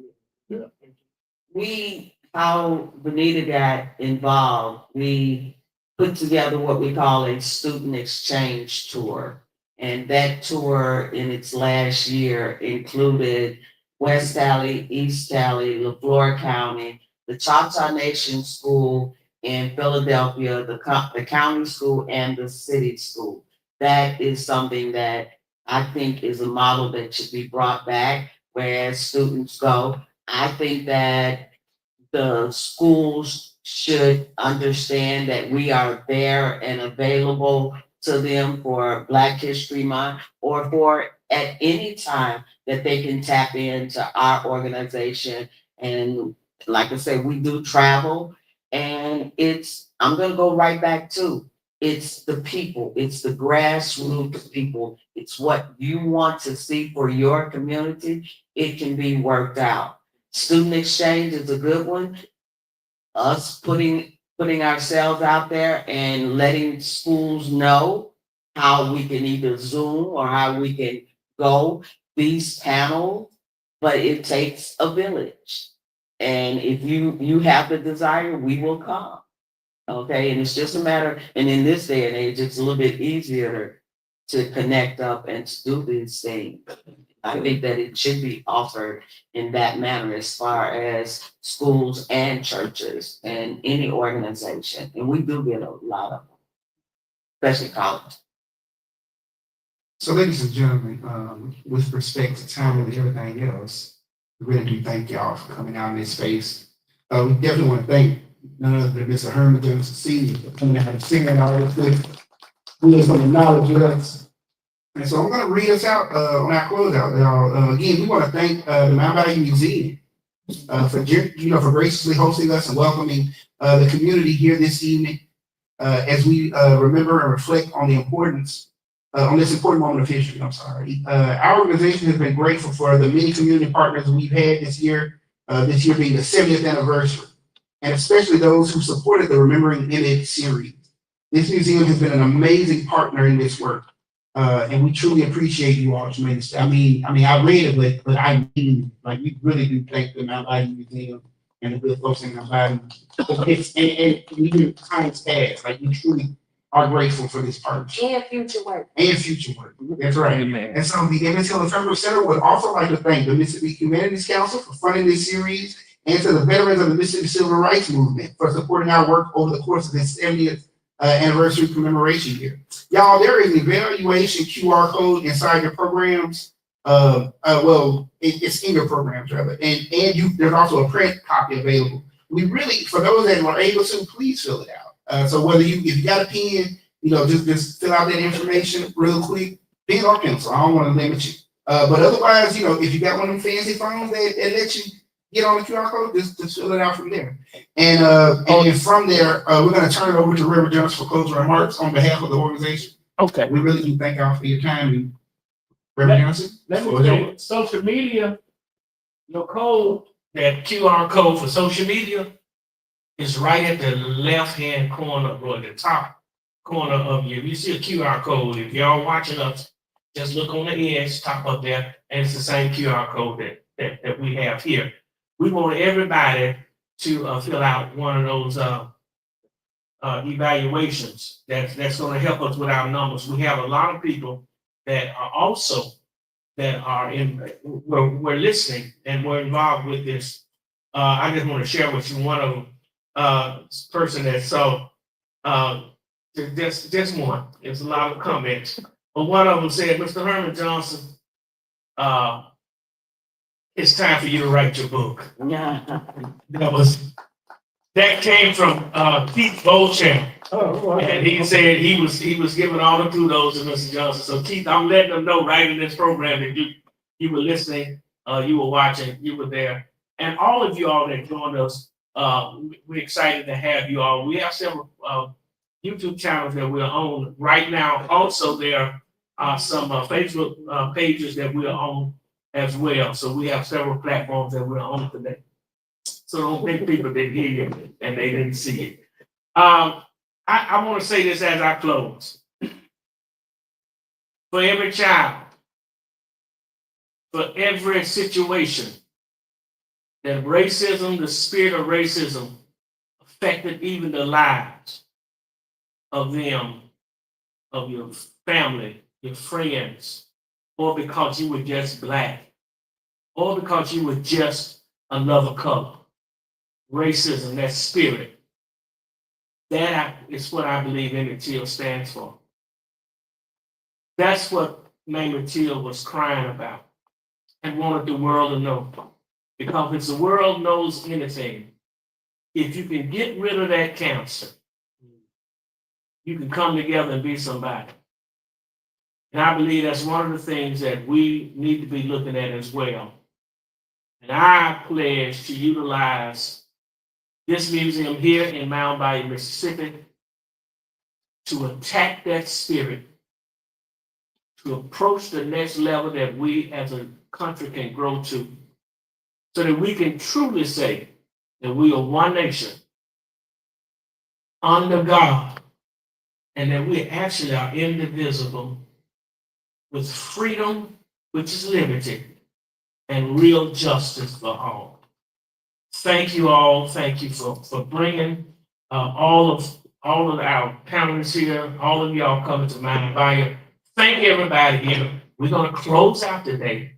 [SPEAKER 15] Yeah.
[SPEAKER 11] How Venita got involved, we put together what we call a student exchange tour. And that tour in its last year included West Valley, East Valley, LeFlore County, the Choctaw Nation School in Philadelphia, the county school and the city school. That is something that I think is a model that should be brought back, whereas students go. I think that the schools should understand that we are there and available to them for Black History Month or for at any time that they can tap into our organization. And like I said, we do travel, and I'm gonna go right back to, it's the people, it's the grassroots people. It's what you want to see for your community. It can be worked out. Student exchange is a good one. Us putting ourselves out there and letting schools know how we can either Zoom or how we can go these panels, but it takes a village. And if you have the desire, we will come. Okay, and it's just a matter, and in this day and age, it's a little bit easier to connect up and to do these things. I think that it should be offered in that manner as far as schools and churches and any organization. And we do get a lot of them, especially college.
[SPEAKER 9] So ladies and gentlemen, with respect to time and everything else, we really do thank y'all for coming out in this space. We definitely want to thank none other than Mr. Hermon, Senior, for coming out and singing all this with some knowledge with us. And so I'm going to read us out on our closeout, y'all. Again, we want to thank the Mound Bayou Museum for graciously hosting us and welcoming the community here this evening as we remember and reflect on the importance on this important moment of history. Our organization has been grateful for the many community partners we've had this year being the 70th anniversary, and especially those who supported the Remembering Emmett series. This museum has been an amazing partner in this work. And we truly appreciate you all tremendously. I mean, I read it, but I mean, like, we really do thank the Mound Bayou Museum and the good folks in Mound Bayou. And even times past, like, we truly are grateful for this partnership.
[SPEAKER 4] And future work.
[SPEAKER 9] And future work. That's right. Amen. And so the Emmett Till Interpretive Center would also like to thank the Mississippi Humanities Council for funding this series, and to the veterans of the Mississippi Civil Rights Movement for supporting our work over the course of this 70th anniversary commemoration year. Y'all, there is an evaluation QR code inside your programs. It's in your programs rather, and there's also a print copy available. We really, for those that were able to, please fill it out. So whether if you got a pen, just fill out that information real quick, pen or pencil. I don't want to limit you. But otherwise, if you got one of them fancy phones that let you get on the QR code, just fill it out from there. And then from there, we're going to turn it over to Reverend Johnson for closing remarks on behalf of the organization.
[SPEAKER 13] Okay.
[SPEAKER 9] We really do thank y'all for your time. Reverend Johnson?
[SPEAKER 13] Let me tell you, social media, your code, that QR code for social media is right at the left-hand corner or the top corner of you see a QR code. If y'all watching us, just look on the edge, top up there, and it's the same QR code that we have here. We want everybody to fill out one of those evaluations that's going to help us with our numbers. We have a lot of people that are also we're listening and we're involved with this. I just want to share with you one of them, person that saw just one. There's a lot of comments, but one of them said, "Mr. Hermon Johnson, it's time for you to write your book." That was That came from Keith Beauchamp.
[SPEAKER 15] Oh, well,
[SPEAKER 13] And he said he was giving all the kudos to Mr. Johnson. So Keith, I'm letting them know right in this program that you were listening, you were watching, you were there. And all of you all that joined us, we're excited to have you all. We have several YouTube channels that we're on right now. Also, there are some Facebook pages that we're on as well. So we have several platforms that we're on today. So don't think people didn't hear you and they didn't see it. I want to say this as I close. For every child, for every situation that racism, the spirit of racism, affected even the lives of them, of your family, your friends, or because you were just black, or because you were just another color. Racism, that spirit, that is what I believe Emmett Till stands for. That's what Emmett Till was crying about and wanted the world to know. Because if the world knows anything, if you can get rid of that cancer, you can come together and be somebody. And I believe that's one of the things that we need to be looking at as well. And I pledge to utilize this museum here in Mound, Bayou, Mississippi, to attack that spirit, to approach the next level that we as a country can grow to, so that we can truly say that we are one nation under God, and that we actually are indivisible with freedom, which is liberty, and real justice for all. Thank you all. Thank you for bringing all of our panelists here, all of y'all coming to Mound Bayou. Thank everybody here. We're going to close out today.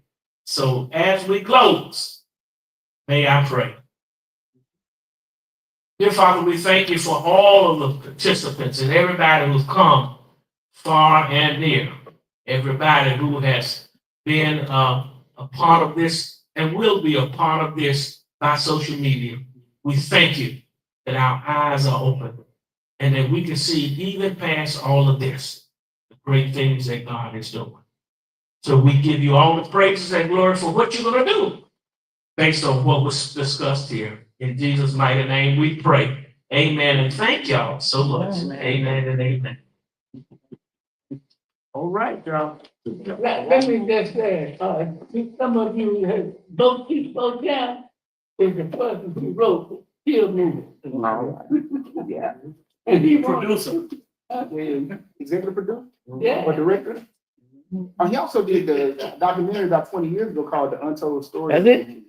[SPEAKER 13] So as we close, may I pray. Dear Father, we thank you for all of the participants and everybody who's come far and near. Everybody who has been a part of this and will be a part of this by social media. We thank you that our eyes are open and that we can see even past all of this, the great things that God is doing. So we give you all the praises and glory for what you're going to do based on what was discussed here. In Jesus' mighty name we pray. Amen. And thank y'all so much. Amen and amen. All right, y'all.
[SPEAKER 12] Let me just say, some of you have both people down is the person who wrote the Till movie.
[SPEAKER 9] Yeah.
[SPEAKER 12] And he
[SPEAKER 13] Producer.
[SPEAKER 9] Executive producer
[SPEAKER 12] Yeah.
[SPEAKER 9] or director. He also did the documentary about 20 years ago called The Untold Story.
[SPEAKER 12] That's it?